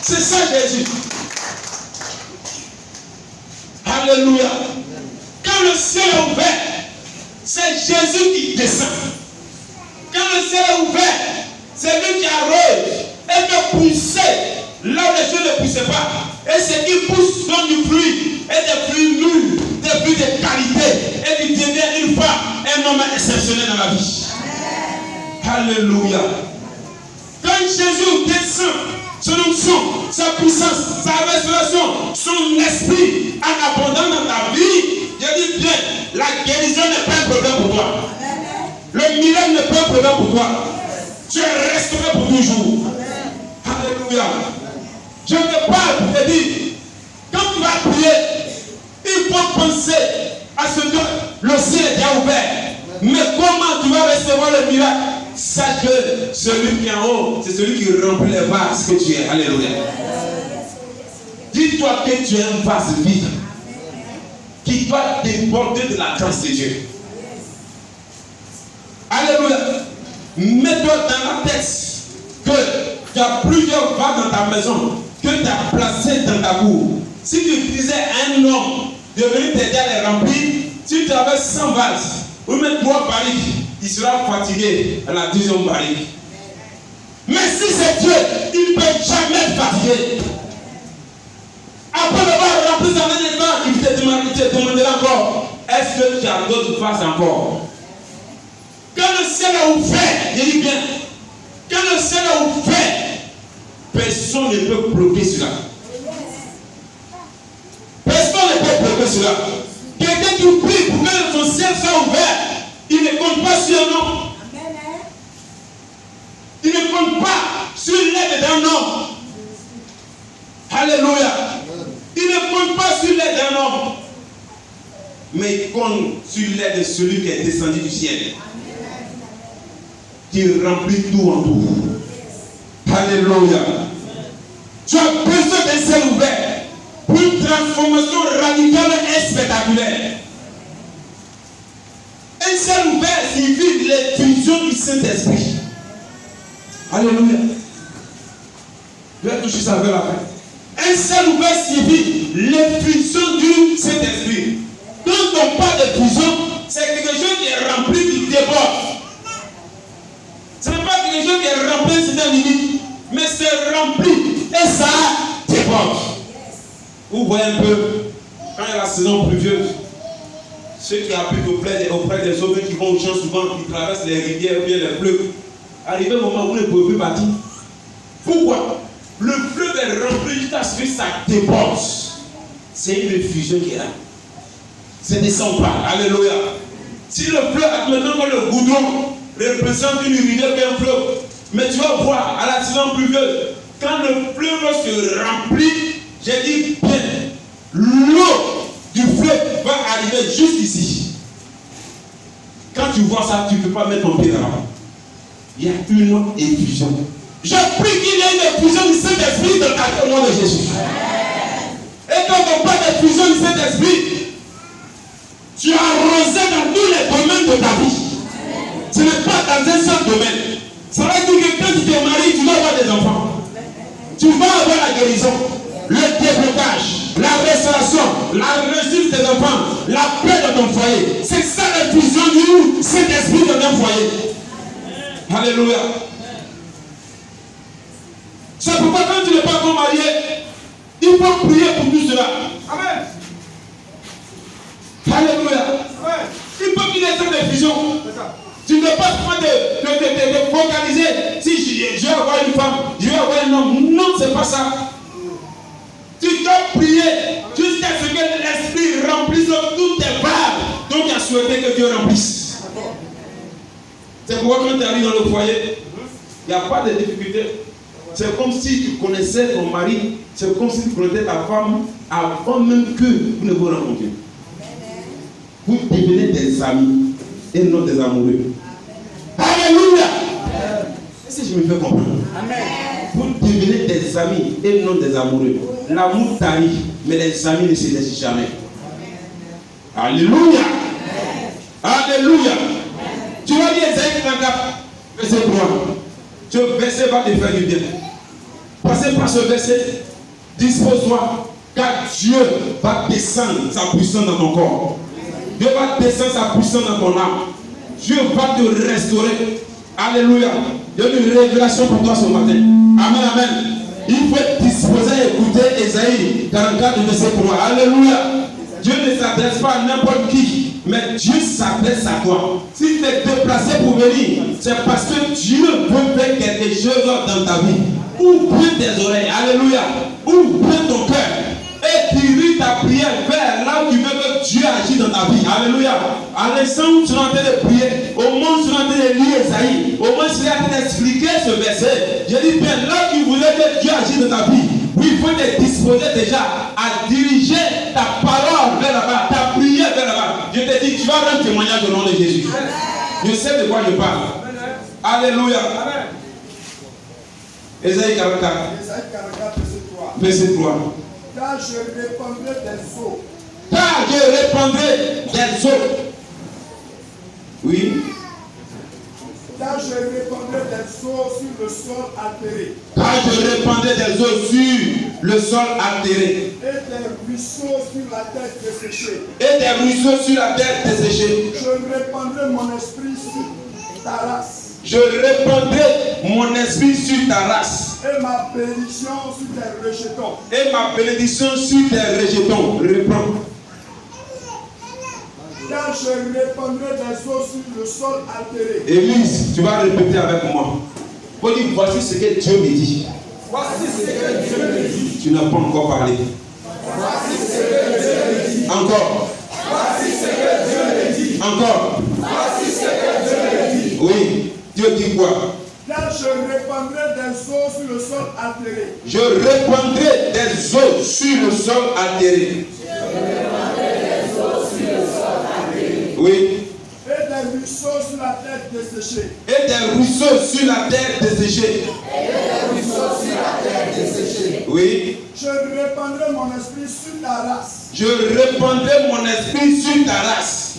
C'est ça Jésus. Alléluia. Quand le ciel est ouvert, c'est Jésus qui descend. Quand le ciel est ouvert, c'est lui qui arrose et fait pousser là où les cieux ne poussaient pas. Et ce qui pousse donne du fruit, et des fruits mûrs, des fruits de qualité, et tu deviens une femme, un homme exceptionnel dans la vie. Amen. Alléluia. Quand Jésus descend, son onction, sa puissance, sa restauration, son esprit en abondance dans ta vie, je dis bien, la guérison n'est pas un problème pour toi. Le miracle n'est pas un problème pour toi. Tu es restauré pour toujours. Alléluia. Je te parle pour te dire, quand tu vas prier, il faut penser à ce que le ciel est déjà ouvert. Mais comment tu vas recevoir le miracle? Sache que celui qui est en haut, c'est celui qui remplit les vases que tu es. Alléluia. Dis-toi que tu es un vase vide qui doit déborder de la grâce de Dieu. Alléluia. Mets-toi dans la tête que tu as plusieurs vases dans ta maison que tu as placées dans ta cour, si tu disais à un homme de venir t'aider à les remplir, si tu avais 100 vases, ou même 3 barriques, il sera fatigué à la 10e barrique. Mais si c'est Dieu, il ne peut jamais être fatigué. Après avoir rempli sa main, il te demandera encore, est-ce que tu as d'autres vases encore? Quand le ciel a ouvert, je dis bien, quand le ciel a ouvert, personne ne peut bloquer cela. Personne ne peut bloquer cela. Quelqu'un qui prie pour que son ciel soit ouvert, il ne compte pas sur un homme. Il ne compte pas sur l'aide d'un homme. Alléluia. Il ne compte pas sur l'aide d'un homme. Mais il compte sur l'aide de celui qui est descendu du ciel. Qui remplit tout en tout. Alléluia. Tu as besoin d'un ciel ouvert pour une transformation radicale et spectaculaire. Un ciel ouvert signifie l'effusion du Saint-Esprit. Alléluia. Je vais toucher ça vers la fin. Un ciel ouvert signifie l'effusion du Saint-Esprit. Quand on parle d'effusion, c'est quelque chose qui est rempli, qui déborde. Ce n'est pas quelque chose qui est rempli, c'est un limite, mais c'est rempli et ça déborde. Vous voyez un peu, quand il y a la saison pluvieuse, ceux qui habitent auprès des eaux qui vont au champ souvent, qui traversent les rivières ou bien les fleuves, arrivé au moment où vous ne pouvez plus bâtir. Pourquoi? Le fleuve est rempli jusqu'à ce que ça déborde. C'est une effusion qui est là. Ça ne descend pas. Alléluia. Si le fleuve, maintenant que le goudron représente une rivière ou un fleuve, mais tu vas voir à la saison pluvieuse, quand le fleuve se remplit, j'ai dit bien, l'eau du fleuve va arriver juste ici. Quand tu vois ça, tu ne peux pas mettre ton pied là-bas. Il y a une effusion. Je prie qu'il y ait une effusion du Saint-Esprit dans ta vie au nom de Jésus. Et quand on parle d'effusion du Saint-Esprit, tu as arrosé dans tous les domaines de ta vie. Ce n'est pas dans un seul domaine. Ça veut dire que quand tu te maries, tu vas avoir des enfants. Tu vas avoir la guérison, le déblocage, la restauration, la réussite de tes enfants, la paix de ton foyer. C'est ça l'effusion du Saint-Esprit dans un foyer. Alléluia. C'est pourquoi quand tu n'es pas encore marié, il faut prier pour tout cela. Amen. Alléluia. Amen. Il faut qu'il y ait cette effusion. Tu ne peux pas te focaliser. Si je vais avoir une femme, je vais avoir un homme. Non, ce n'est pas ça. Tu dois prier jusqu'à ce que l'Esprit remplisse toutes tes parts dont tu as souhaité que Dieu remplisse. C'est pourquoi quand tu arrives dans le foyer, il n'y a pas de difficulté. C'est comme si tu connaissais ton mari, c'est comme si tu connaissais ta femme avant même que vous ne vous rencontriez. Vous devenez des amis et non des amoureux. Alléluia. Si je me fais comprendre. Amen. Vous devenez des amis et non des amoureux. L'amour tarit, mais les amis ne se laissent jamais. Alléluia. Alléluia. Tu vas lire Ésaïe 34, verset 3. Ce verset va te faire du bien. Passez par ce verset. Dispose-toi, car Dieu va descendre sa puissance dans ton corps. Dieu va descendre sa puissance dans ton âme. Dieu va te restaurer. Alléluia. Il y a une révélation pour toi ce matin. Amen, amen. Il faut être disposé à écouter Ésaïe 44, verset 3. Alléluia. Dieu ne s'adresse pas à n'importe qui, mais Dieu s'adresse à toi. Si tu es déplacé pour venir, c'est parce que Dieu veut faire quelque chose dans ta vie. Ouvre tes oreilles. Alléluia. Ouvre ton cœur. Et dirige ta prière vers là où tu veux que Dieu agisse dans ta vie. Alléluia. À l'instant où tu es en train de prier, au moment où tu es en train de lire Esaïe, au moment où tu es en train d'expliquer ce verset, je dis bien là où tu voulais que Dieu agisse dans ta vie. Oui, il faut te disposer déjà à diriger ta parole vers là-bas, ta prière vers là-bas. Je te dis, tu vas rendre témoignage au nom de Jésus. Je sais de quoi je parle. Alléluia. Esaïe 44. Esaïe 44, verset 3. Verset 3. Car je répandrai des eaux. Car je répandrai des eaux. Oui. Car je répandrai des eaux sur le sol altéré. Car je répandrai des eaux sur le sol altéré. Et des ruisseaux sur la terre desséchée. Et des ruisseaux sur la terre desséchée. Je répandrai mon esprit sur ta race. Je répandrai mon esprit sur ta race. Et ma bénédiction sur tes rejetons. Et ma bénédiction sur tes rejetons. Reprends. Car je répandrai des eaux sur le sol altéré. Élise, tu vas répéter avec moi. Faut dire, voici ce que Dieu me dit. Voici ce que Dieu me dit. Tu n'as pas encore parlé. Voici ce que Dieu me dit. Encore. Voici ce que Dieu me dit. Encore. Voici ce que Dieu me dit. Oui. Dieu dit quoi? Car je répandrai des eaux sur le sol altéré. Je répandrai des eaux sur le sol altéré. Oui. Et des ruisseaux sur la terre desséchée. Et des ruisseaux sur la terre desséchée. Oui. Je répandrai mon esprit sur ta race. Je répandrai mon esprit sur ta race.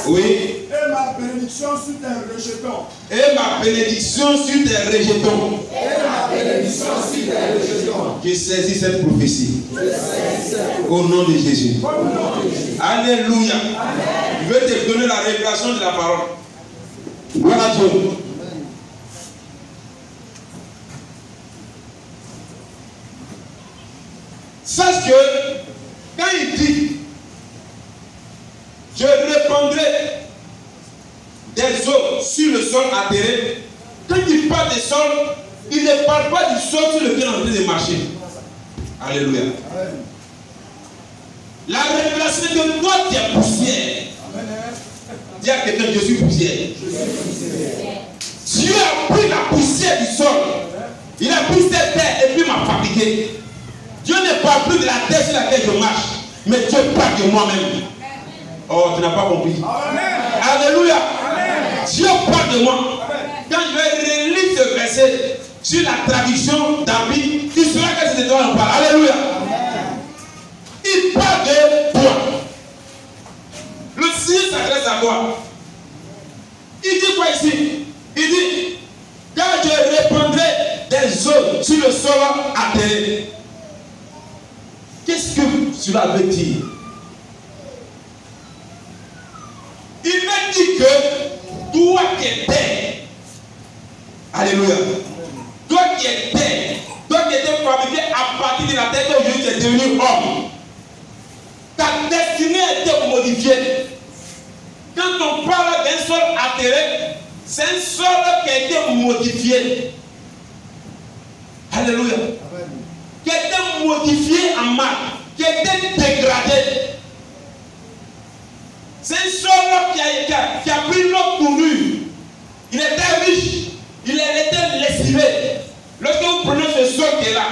Oui. Et ma bénédiction sur tes rejetons. Et ma bénédiction sur tes rejetons. Je saisis cette prophétie. Au nom de Jésus. Alléluia. Je vais te donner la révélation de la parole. Voilà Dieu. Sache que quand il dit je répandrai des eaux sur le sol altéré, quand il parle des sols, il ne parle pas du sol sur lequel on est en train de marcher. Alléluia. La révélation est que toi tu es poussière. Dis à quelqu'un, je suis poussière. Dieu a pris la poussière du sol. Il a pris cette terre et puis m'a fabriqué. Dieu ne parle plus de la terre sur laquelle je marche, mais Dieu parle de moi-même. Oh, tu n'as pas compris. Alléluia. Dieu parle de moi. Quand je vais relire ce verset sur la traduction d'Abi, tu sauras que c'est de toi on parle. Alléluia. Il parle de toi. Le Seigneur s'adresse à toi. Il dit quoi ici? Il dit, car je répandrai des eaux sur le sol altéré. Qu'est-ce que cela veut dire? Il m'a dit que toi qui es terre, alléluia, toi qui es terre, toi qui étais fabriqué à partir de la terre, qu'aujourd'hui tu es devenu homme, ta destinée a été modifiée. Quand on parle d'un sol altéré, c'est un sol qui a été modifié. Alléluia. Qui a été modifié en mal, qui a été dégradé. C'est un sol qui a pris notre tournure. Il était riche, il était lessivé. Lorsque vous prenez ce sol qui est là,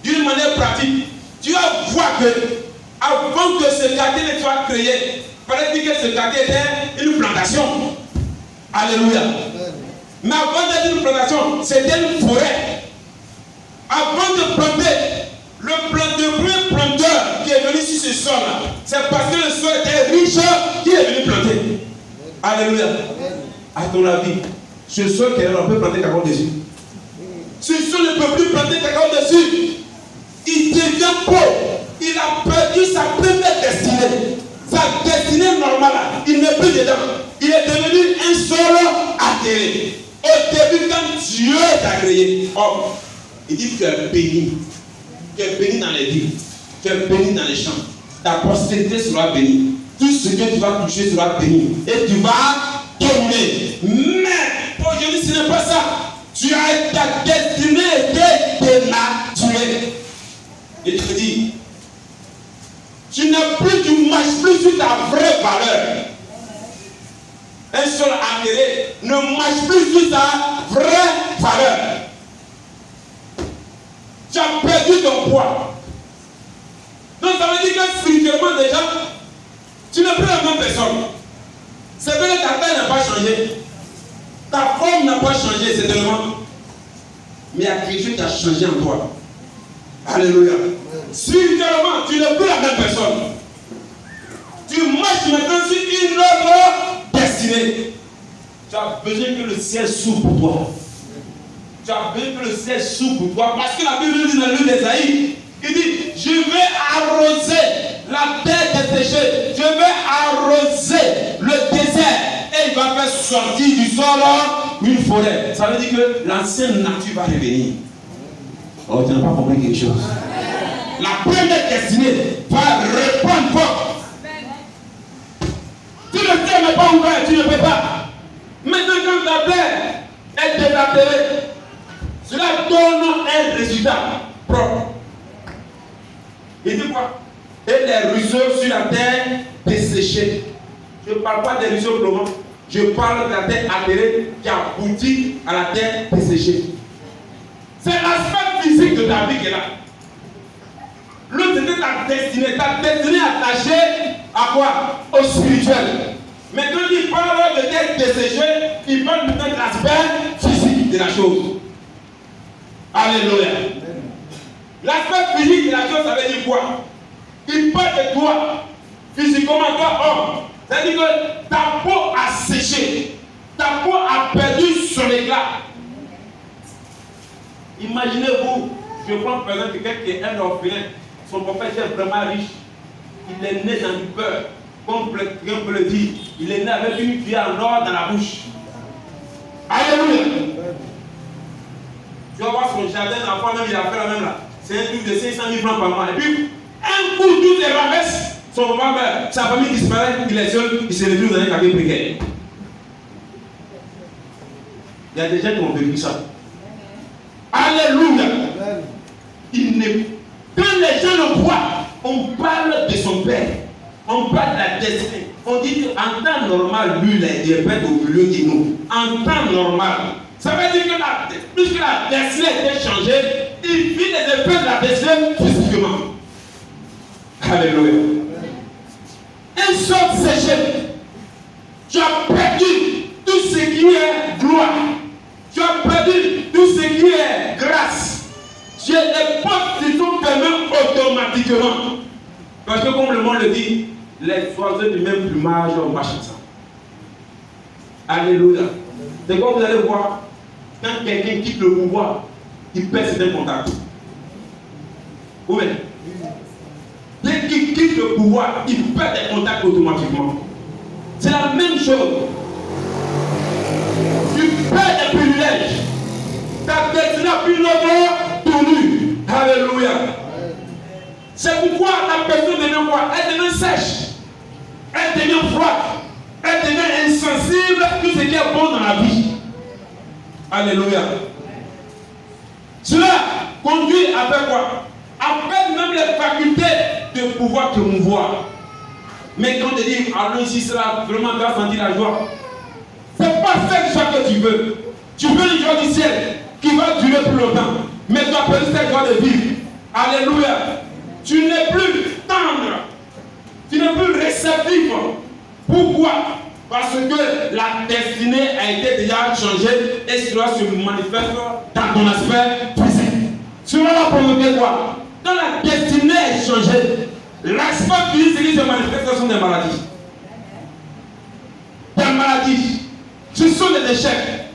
d'une manière pratique, tu vas voir que avant que ce quartier ne soit créé, il fallait dire que ce quartier était une plantation. Alléluia. Mais avant d'être une plantation, c'était une forêt. Avant de planter, le premier planteur qui est venu sur ce sol-là, c'est parce que le sol était riche qu'il est venu planter. Alléluia. À ton avis, ce sol qui est là, on peut planter cacahuètes dessus. Ce sol ne peut plus planter cacahuètes dessus. Il devient pauvre. Il a perdu sa première destinée. Sa destinée normale, il n'est plus dedans. Il est devenu un sol altéré. Au début, quand Dieu t'a créé, homme, il dit que tu es béni. Tu es béni dans les villes. Tu es béni dans les champs. Ta postérité sera bénie. Tout ce que tu vas toucher sera béni. Et tu vas tomber. Mais aujourd'hui, ce n'est pas ça. Tu as ta destinée été dénaturée. Et tu te dis, tu ne marches plus sur ta vraie valeur. Un sol altéré ne marche plus sur ta vraie valeur. Tu as perdu ton poids. Donc ça veut dire que spirituellement déjà, tu n'es plus la même personne. C'est vrai que ta taille n'a pas changé. Ta forme n'a pas changé, c'est tellement. Mais il y a quelque chose qui a changé en toi. Alléluia. Spirituellement, tu n'es plus la même personne. Tu marches maintenant sur une autre destinée. Tu as besoin que le ciel s'ouvre pour toi. tu as besoin que le ciel s'ouvre pour toi. Parce que la Bible dit dans le livre d'Ésaïe, il dit, je vais arroser la terre desséchée. Je vais arroser le désert. Et il va faire sortir du sol une forêt. Ça veut dire que l'ancienne nature va revenir. Oh, tu n'as pas compris quelque chose. La première destinée va reprendre force. Si le ciel n'est pas ouvert, tu ne peux pas. Maintenant, quand la terre est délatérée, cela donne un résultat propre. Il dit quoi? Et les ruisseaux sur la terre desséchée. Je ne parle pas des ruisseaux plombants. Je parle de la terre atterrée qui aboutit à la terre desséchée. C'est l'aspect physique de ta vie qui est là. L'autre, c'était ta destinée. Ta destinée attachée à quoi? Au spirituel. Mais quand il parle de terre desséchée, il parle de l'aspect physique de la chose. Alléluia. L'aspect physique de la chose, ça veut dire quoi? Il parle de toi, physiquement, toi, homme. Ça veut dire que ta peau a séché. Ta peau a perdu son éclat. Imaginez-vous, je prends par exemple quelqu'un qui est un orphelin. Son papa est vraiment riche. Il est né dans du beurre. Comme on peut le dire. Il est né avec une cuillère en or dans la bouche. Alléluia. Tu vas voir son jardin, l'enfant même, il a fait la même là. C'est un truc de 500 000 francs par mois. Et puis, un coup, tout est ramasse. Son papa meurt, sa famille disparaît, il est seul, il se retrouve dans un quartier précaire. Il y a des gens qui ont vécu ça. Alléluia. Quand les gens le voient, on parle de son père, on parle de la destinée. On dit qu'en temps normal, lui, il est bête au milieu de nous. En temps normal. Ça veut dire que puisque la destinée a été changée, il vit les effets de la destinée physiquement. Alléluia. Un sol séché. Tu as perdu tout ce qui est gloire. Tu as perdu tout ce qui est grâce. Tu as les portes qui sont fermées automatiquement. Parce que comme le monde le dit, les oiseaux du même plumage marchent ensemble. Alléluia. C'est quoi vous allez voir? Quand quelqu'un quitte le pouvoir, il perd certains contacts. Oui. Dès qu'il quitte le pouvoir, il perd des contacts automatiquement. C'est la même chose. Tu perds des privilèges. Ta destinée n'a plus notre tournure. Alléluia. C'est pourquoi la personne devient quoi? Elle devient sèche. Elle devient froide. Elle devient insensible à tout ce qui est bon dans la vie. Alléluia. Cela conduit à faire quoi? À perdre même les facultés de pouvoir te mouvoir. Mais quand on te dit, allons ici, cela, vraiment, tu vas sentir la joie. C'est pas cette joie que tu veux. Tu veux une joie du ciel qui va durer plus longtemps. Mais tu as perdu cette joie de vivre. Alléluia. Tu n'es plus tendre. Tu n'es plus réceptif. Pourquoi? Parce que la destinée a été déjà changée et cela se manifeste dans ton aspect physique. Cela va provoquer quoi? Quand la destinée est changée, l'aspect physique qui se manifeste sont des maladies. Des maladies. Ce sont des échecs.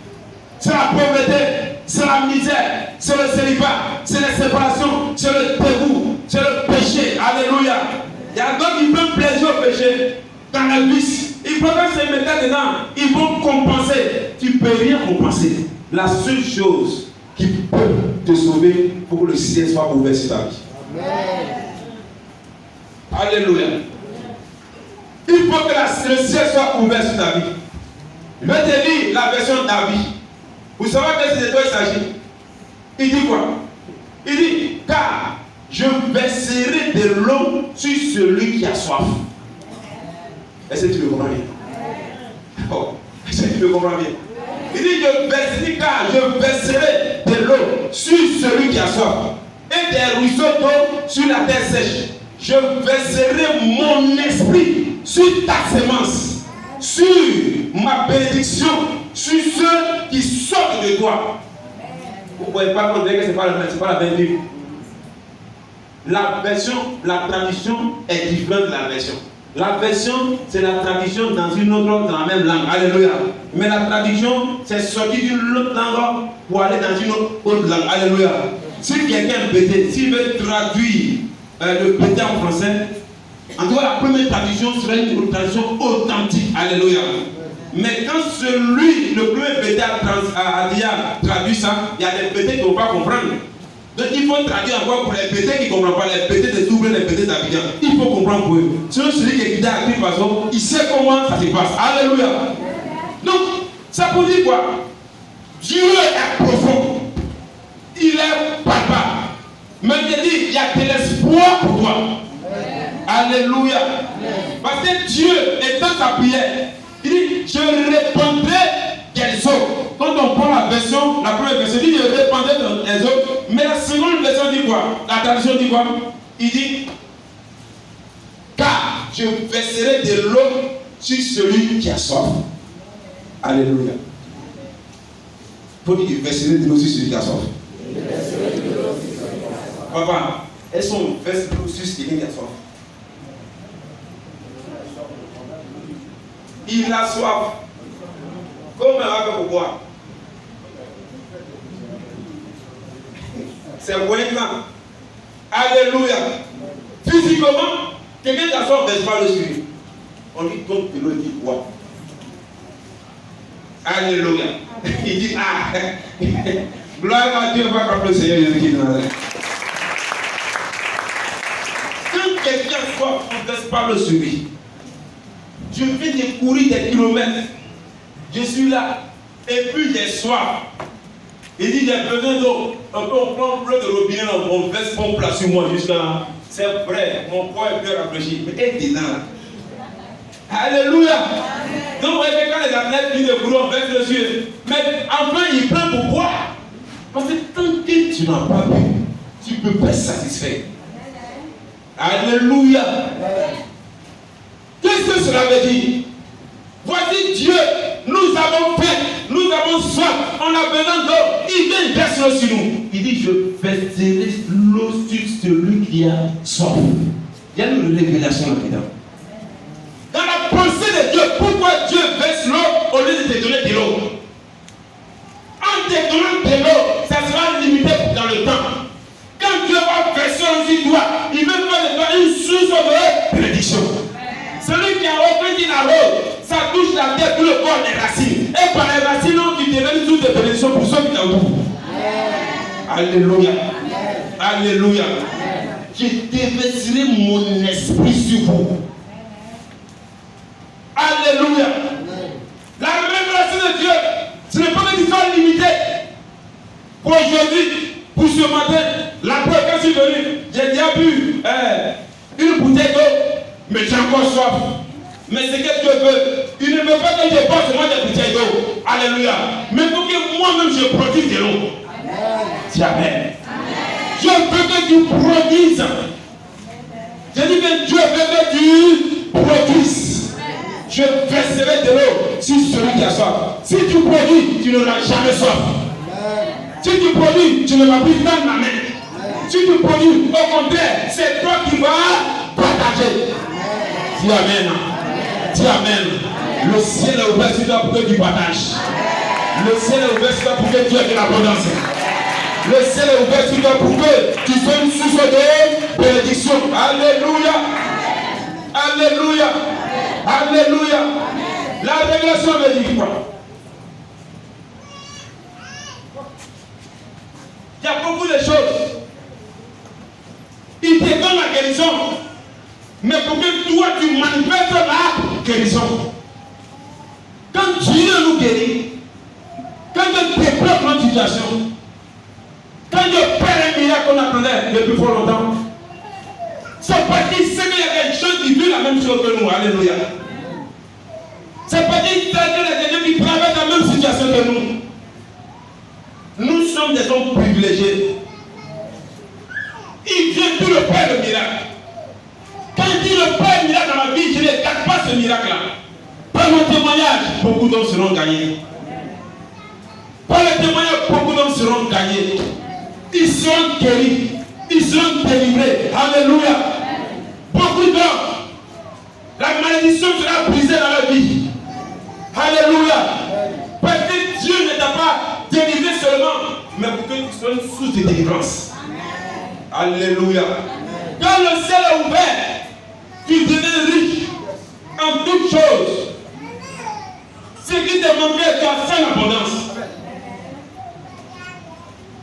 C'est la pauvreté, c'est la misère, c'est le célibat, c'est les séparations, c'est le dégoût, c'est le péché. Alléluia. Il y a d'autres qui prennent plaisir au péché dans la vie. Ils peuvent se mettre dedans. Ils vont compenser. Tu ne peux rien compenser. La seule chose qui peut te sauver pour que le ciel soit ouvert sur ta vie. Amen. Alléluia. Il faut que le ciel soit ouvert sur ta vie. Je vais te lire la version David. Vous savez de quoi il s'agit? Il dit quoi? Il dit, car je verserai de l'eau sur celui qui a soif. Est-ce que tu le comprends bien? Oh, est-ce que tu le comprends bien? Il dit, car je verserai de l'eau sur celui qui a soif et des ruisseaux d'eau sur la terre sèche. Je verserai mon esprit sur ta semence, sur ma bénédiction, sur ceux qui sortent de toi. Vous ne pouvez pas comprendre que ce n'est pas la même Bible. La version, la tradition est différente de la version. La version, c'est la tradition dans une autre, dans la même langue. Alléluia. Mais la traduction, c'est sorti d'une autre langue pour aller dans une autre langue. Alléluia. Si quelqu'un est pété, s'il veut traduire le pété en français, en tout cas, la première traduction serait une traduction authentique. Alléluia. Mais quand le premier pété a traduit ça, il y a des pétés qui ne vont pas comprendre. Donc il faut traduire encore pour les pétés qui ne comprennent pas, les pétés de Double, les pétés d'Abidjan. Il faut comprendre pour eux. Sinon, celui qui est guidé à Christ, il sait comment ça se passe. Alléluia. Donc, ça pour dire quoi? Dieu est profond. Il est palpable. Mais il dit, il y a de l'espoir pour toi. Alléluia. Parce que Dieu est dans sa prière. Il dit, je répandrai des eaux. Quand on prend la première version, il dit, je répandrai des eaux. Mais la seconde version dit quoi? La traduction dit quoi? Il dit, car je verserai de l'eau sur celui qui a soif. Alléluia. Il faut dire qu'il verserai de l'eau sur celui qui a soif. Papa, est-ce qu'on verse de l'eau sur celui qui a soif? Il a soif. Comment on va pour boire? C'est vraiment. Alléluia. Physiquement, quelqu'un qui a soif ne verse pas le suivre. On dit donc de l'eau, il dit boire. Alléluia. Il dit ah. Gloire à Dieu, va pas le Seigneur Jésus-Christ. Quand quelqu'un a soif, on ne verse pas le suivre. Je viens de courir des kilomètres. Je suis là. Et puis j'ai soif. Il dit j'ai besoin d'eau. On prend plein de robinet, on verse mon plat sur moi jusqu'à. C'est vrai, mon corps est bien rafraîchi. Mais est dedans. Alléluia. Donc vous voyez quand les athlètes finissent de courir, on verse dessus. Mais enfin il prend pour boire. Parce que tant que tu n'as pas bu, tu ne peux pas être satisfait. Alléluia. Qu'est-ce que cela veut dire? Voici Dieu, nous avons faim, nous avons soif, on a besoin d'eau. Il vient verser l'eau sur nous. Il dit, je verserai l'eau sur celui qui a soif. Il y a une révélation là-dedans. Dans la pensée de Dieu, pourquoi Dieu verse l'eau au lieu de te donner de l'eau? En te donnant de l'eau, ça sera limité dans le temps. Quand Dieu va verser sur toi, il veut faire de toi une source de bénédiction. Celui qui a offert une arrose, ça touche la tête, tout le corps des racines. Et par les racines, tu deviens une source de bénédiction pour ceux qui t'entourent. Alléluia. Alléluia. Je déverserai mon esprit sur vous. Alléluia. La révélation de Dieu, ce n'est pas une histoire limitée. Pour aujourd'hui, pour ce matin, la preuve quand je suis venu, j'ai déjà bu une bouteille d'eau. Mais j'ai encore soif. Mais c'est que Dieu veut. Il ne veut pas que je boive seulement des bouteilles d'eau. Alléluia. Mais il faut que moi-même je produise de l'eau. Amen. Je veux que tu produises. Je dis que Dieu veut que tu produises. Je verserai de l'eau sur celui qui a soif. Si tu produis, tu n'auras jamais soif. Si tu produis, tu ne vas plus tendre la main. Si tu produis, au contraire, c'est toi qui vas partager. Dis amen. Dis amen. Le ciel est ouvert sur toi pour que tu partages. Le ciel est ouvert sur toi pour que tu aies de l'abondance. Le ciel est ouvert sur toi pour que tu sois une source de bénédiction. Alléluia. Alléluia. Alléluia. La révélation veut dire quoi? Il y a beaucoup de choses. Il te donne la guérison. Mais pour que toi tu manifestes la guérison. Quand Dieu nous guérit, quand Dieu débloque notre situation, quand Dieu perd un miracle qu'on attendait depuis fort longtemps, c'est parce qu'il sait qu'il y a quelque chose qui vit la même chose que nous. Alléluia. C'est parce qu'il sait que les gens qui traversent la même situation que nous. Nous sommes des hommes privilégiés. Il vient tout le faire le miracle. Quand il dit le Père miracle dans ma vie, je ne garde pas ce miracle-là. Par mon témoignage, beaucoup d'hommes seront gagnés. Par le témoignage, beaucoup d'hommes seront gagnés. Ils seront guéris. Ils seront délivrés. Alléluia. Beaucoup d'hommes, la malédiction sera brisée dans leur vie. Alléluia. Parce que Dieu ne t'a pas délivré seulement, mais pour que tu sois une source de délivrance. Alléluia. Quand le ciel est ouvert, tu deviens riche en toutes choses. Ce qui te manquait, tu as ça en abondance.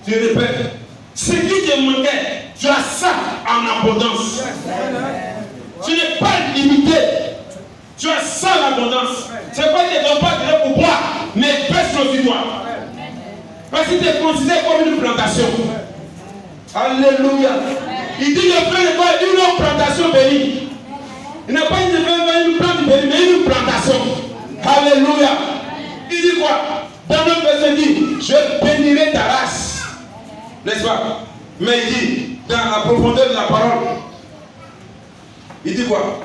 Je répète, ce qui te manquait, tu as ça en abondance. Tu n'es pas limité. Tu as ça en abondance. C'est pas que tu ne dois pas te pour boire, mais pèse sur toi. Parce que tu es considéré comme une plantation. Alléluia. Il dit le frère n'est pas une autre plantation bénie. Il n'a pas une plante bénie, mais une plantation. Alléluia. Il dit quoi? Dans notre verset, il dit, je bénirai ta race. N'est-ce pas? Mais il dit, dans la profondeur de la parole, il dit quoi?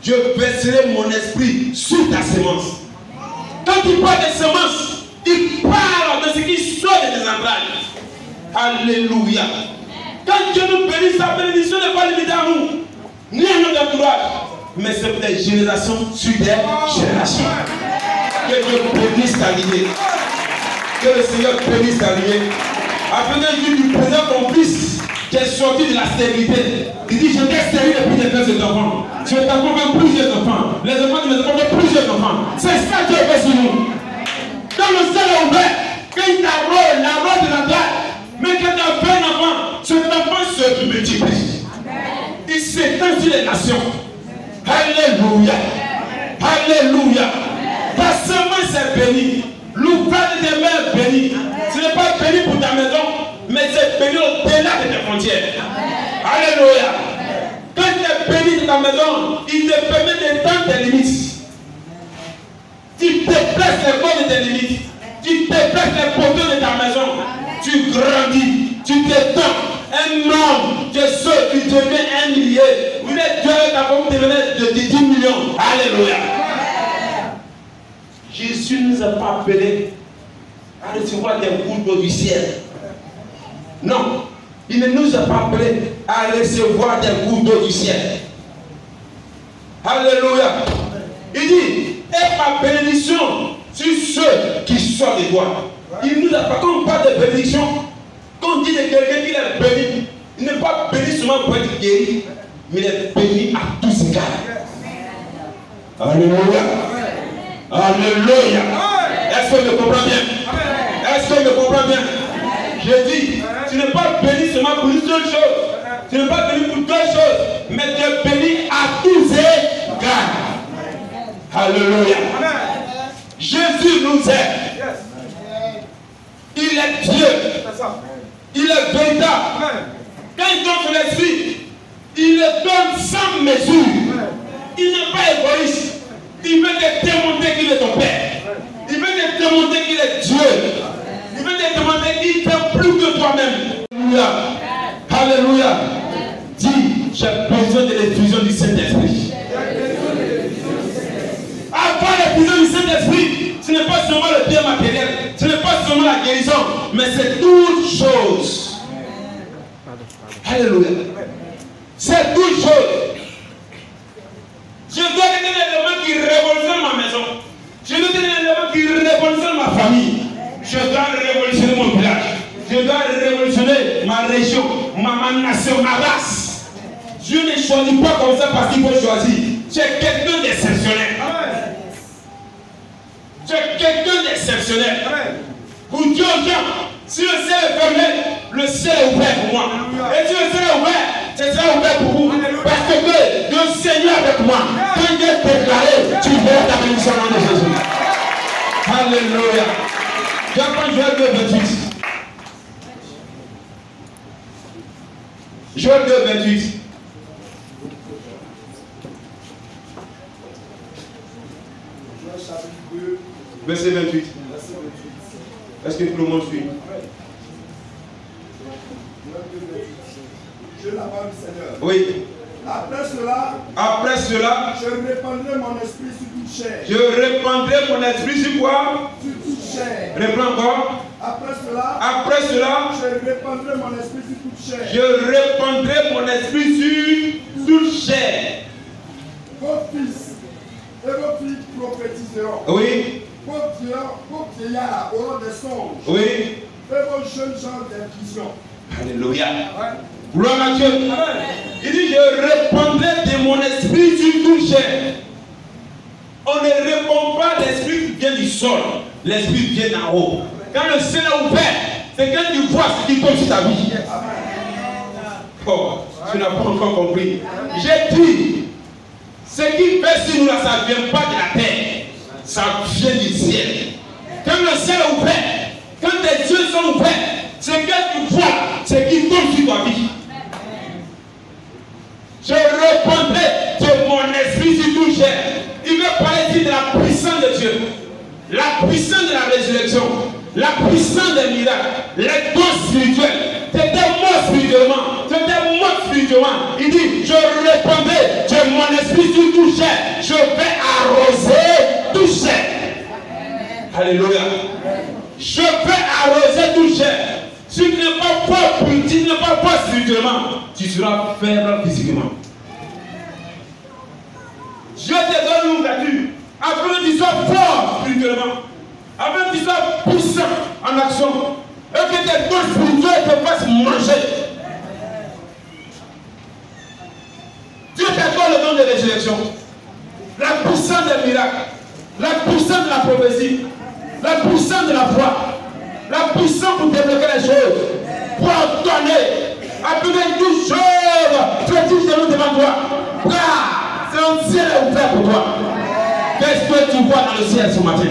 Je verserai mon esprit sur ta semence. Quand il parle de semence, il parle de ce qui sort de tes entrailles. Alléluia. Quand Dieu nous bénit, sa bénédiction n'est pas limitée à nous, ni à notre entourage, mais c'est pour des générations sur des générations. Que Dieu bénisse ta lignée. Que le Seigneur bénisse ta lignée. Afin que Dieu lui présente ton fils qui est sorti de la stérilité. Il dit, je t'ai stérile depuis les fesses de ton enfant. Je t'accompagne plusieurs enfants. Les enfants de mes enfants ont plusieurs enfants. C'est ça que Dieu fait sur nous. Quand le ciel est ouvert, quand il t'arrose, la rose de la terre, mais quand tu as fait un enfant, cet enfant se multiplie. Il s'étend sur les nations. Alléluia. Alléluia. Ta semence est bénie. L'ouvrage de tes mains est béni. Ce n'est pas béni pour ta maison, mais c'est béni au-delà de tes frontières. Alléluia. Quand tu es béni de ta maison, il te permet d'étendre tes limites. Tu déplaces les bords de tes limites. Tu déplaces les poteaux de ta maison. Tu grandis. Tu t'étends. Un homme, tu sautes, tu deviens un millier. Vous êtes Dieu, ta femme devenait de 10 millions. Alléluia. Jésus ne nous a pas appelés à recevoir des gouttes d'eau du ciel. Non. Il ne nous a pas appelés à recevoir des gouttes d'eau du ciel. Alléluia. Il dit, et ma bénédiction sur ceux qui sortent de toi. Il nous a pas, quand on parle de bénédiction, quand on dit de quelqu'un qui est béni, il n'est pas béni seulement pour être guéri, mais il est béni à tous égards. Alléluia. Alléluia. Est-ce que je comprends bien? Est-ce que je comprends bien? Je dis, tu n'es pas béni seulement pour une seule chose. Tu n'es pas béni pour deux choses, mais tu es béni à tous égards. Alléluia. Jésus nous aime. Il est Dieu. Il est véritable. Quand il donne son esprit, il le donne sans mesure. Il n'est pas égoïste. Il veut te démontrer qu'il est ton Père. Il veut te démontrer qu'il est Dieu. Il veut te démontrer qu'il fait plus que toi-même. Alléluia. Alléluia. Dis, j'ai besoin de l'effusion du Saint-Esprit. Avant l'effusion du Saint-Esprit, ce n'est pas seulement le bien matériel, ce n'est pas seulement la guérison, mais c'est toute chose. Alléluia. C'est toute chose. Je dois donner l'élément qui révolutionne ma maison. Je dois donner l'élément qui révolutionne ma famille. Je dois révolutionner mon village. Je dois révolutionner ma région, ma nation, ma race. Dieu ne choisit pas comme ça parce qu'il faut choisir. Tu es quelqu'un d'exceptionnel. Tu es quelqu'un d'exceptionnel. Pour Dieu, si le ciel est fermé, le ciel est ouvert pour moi. Et si le ciel est ouvert, ce sera ouvert pour vous. Parce que Dieu Seigneur avec moi. Quand Dieu est déclaré, tu verras ta bénédiction au nom de Jésus. Alléluia. Tu apprends Joël 2, 28. Joël 2, 28. Verset 28. Est-ce que tout le monde suit? Je la parle du Seigneur. Oui. Après cela, je répandrai mon esprit sur toute chair. Je répandrai mon esprit sur quoi? Sur toute chair. Reprends encore. Après cela, je répandrai mon esprit sur toute chair. Je répandrai mon esprit sur toute chair. Vos fils et vos filles prophétiseront. Oui. Vos vieillards auront des songes. Oui. Et vos jeunes gens des visions. Alléluia. Gloire à Dieu. Amen. Il dit, je répandrai de mon esprit sur toute chair. On ne répand pas l'esprit qui vient du sol. L'esprit qui vient d'en haut. Quand le ciel est ouvert, c'est quand tu vois ce qui tombe sur ta vie. Oh, tu n'as pas encore compris. J'ai dit, ce qui fait sur nous là, ça ne vient pas de la terre. Ça vient du ciel. Quand le ciel est ouvert, quand tes yeux sont ouverts, c'est que tu vois ce qui tombe sur ta vie. Je répondrai de mon esprit sur toute chair. Il veut parler ici de la puissance de Dieu, la puissance de la résurrection, la puissance des miracles, les dons spirituels. C'était mort spirituellement, c'était mort spirituellement. Il dit, je répondrai de mon esprit sur toute chair. Je vais arroser toute chair. Alléluia. Je vais arroser toute chair. Si tu n'es pas fort, tu n'es pas fort spirituellement, tu seras faible physiquement. Dieu te donne une nature afin que tu sois fort spirituellement, afin que tu sois puissant en action, et que tes dons spirituels te fassent manger. Dieu te donne le don de résurrection, la puissance des miracles, la puissance de la prophétie, la puissance de la foi, la puissance pour débloquer les choses, pour ordonner, afin que toute chose soit toujours devant toi. C'est un ciel ouvert pour toi. Qu'est-ce que tu vois dans le ciel ce matin?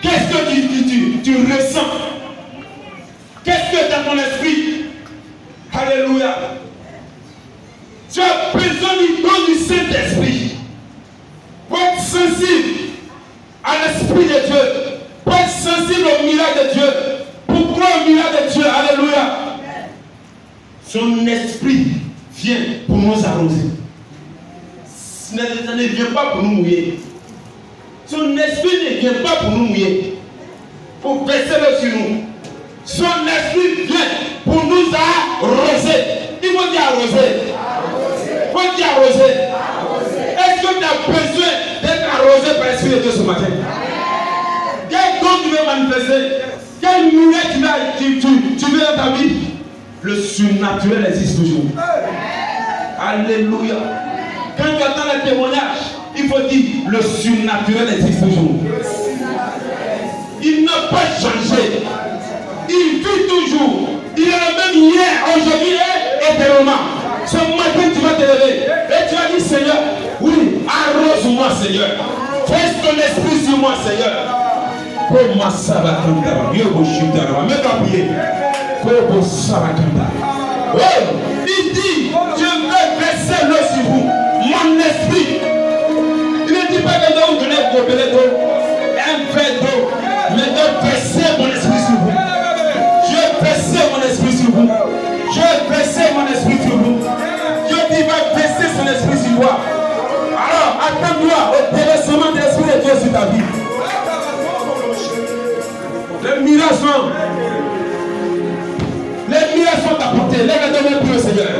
Qu'est-ce que tu ressens? Qu'est-ce que dans ton esprit? Alléluia. Tu as besoin du don du Saint-Esprit pour être sensible à l'Esprit de Dieu, pour être sensible au miracle de Dieu, pour croire au miracle de Dieu. Alléluia. Son esprit vient pour nous arroser. Ça ne vient pas pour nous mouiller. Son esprit ne vient pas pour nous mouiller, pour verser le sur nous. Son esprit vient pour nous arroser. Il faut dire arroser. Il faut dire arroser. Est-ce que tu as besoin d'être arrosé par l'Esprit de Dieu ce matin? Quel don tu veux manifester? Quel miracle tu veux dans ta vie? Le surnaturel existe toujours. Alléluia. Quand tu attends le témoignage, il faut dire le surnaturel existe toujours. Il n'a pas changé. Il vit toujours. Il est le même hier, aujourd'hui et éternellement. Ce matin, tu vas te lever et tu vas dire, Seigneur, oui, arrose-moi, Seigneur. Fais ton esprit sur moi, Seigneur. Pour moi, ça va canter. Dieu vous chute. Mets-toi prier. Pour ça va canter. Il dit, je vais verser l'eau sur vous. Mon esprit. Il ne dit pas que je vous donner un verre d'eau, mais de verser mon esprit sur vous. Je vais verser mon esprit sur vous. Je vais verser mon esprit sur vous. Dieu dit, va verser son esprit sur toi. Alors, attends-toi au déversement de l'esprit de Dieu sur ta vie. Les miracles sont apportés. Lève-toi même plus, Seigneur.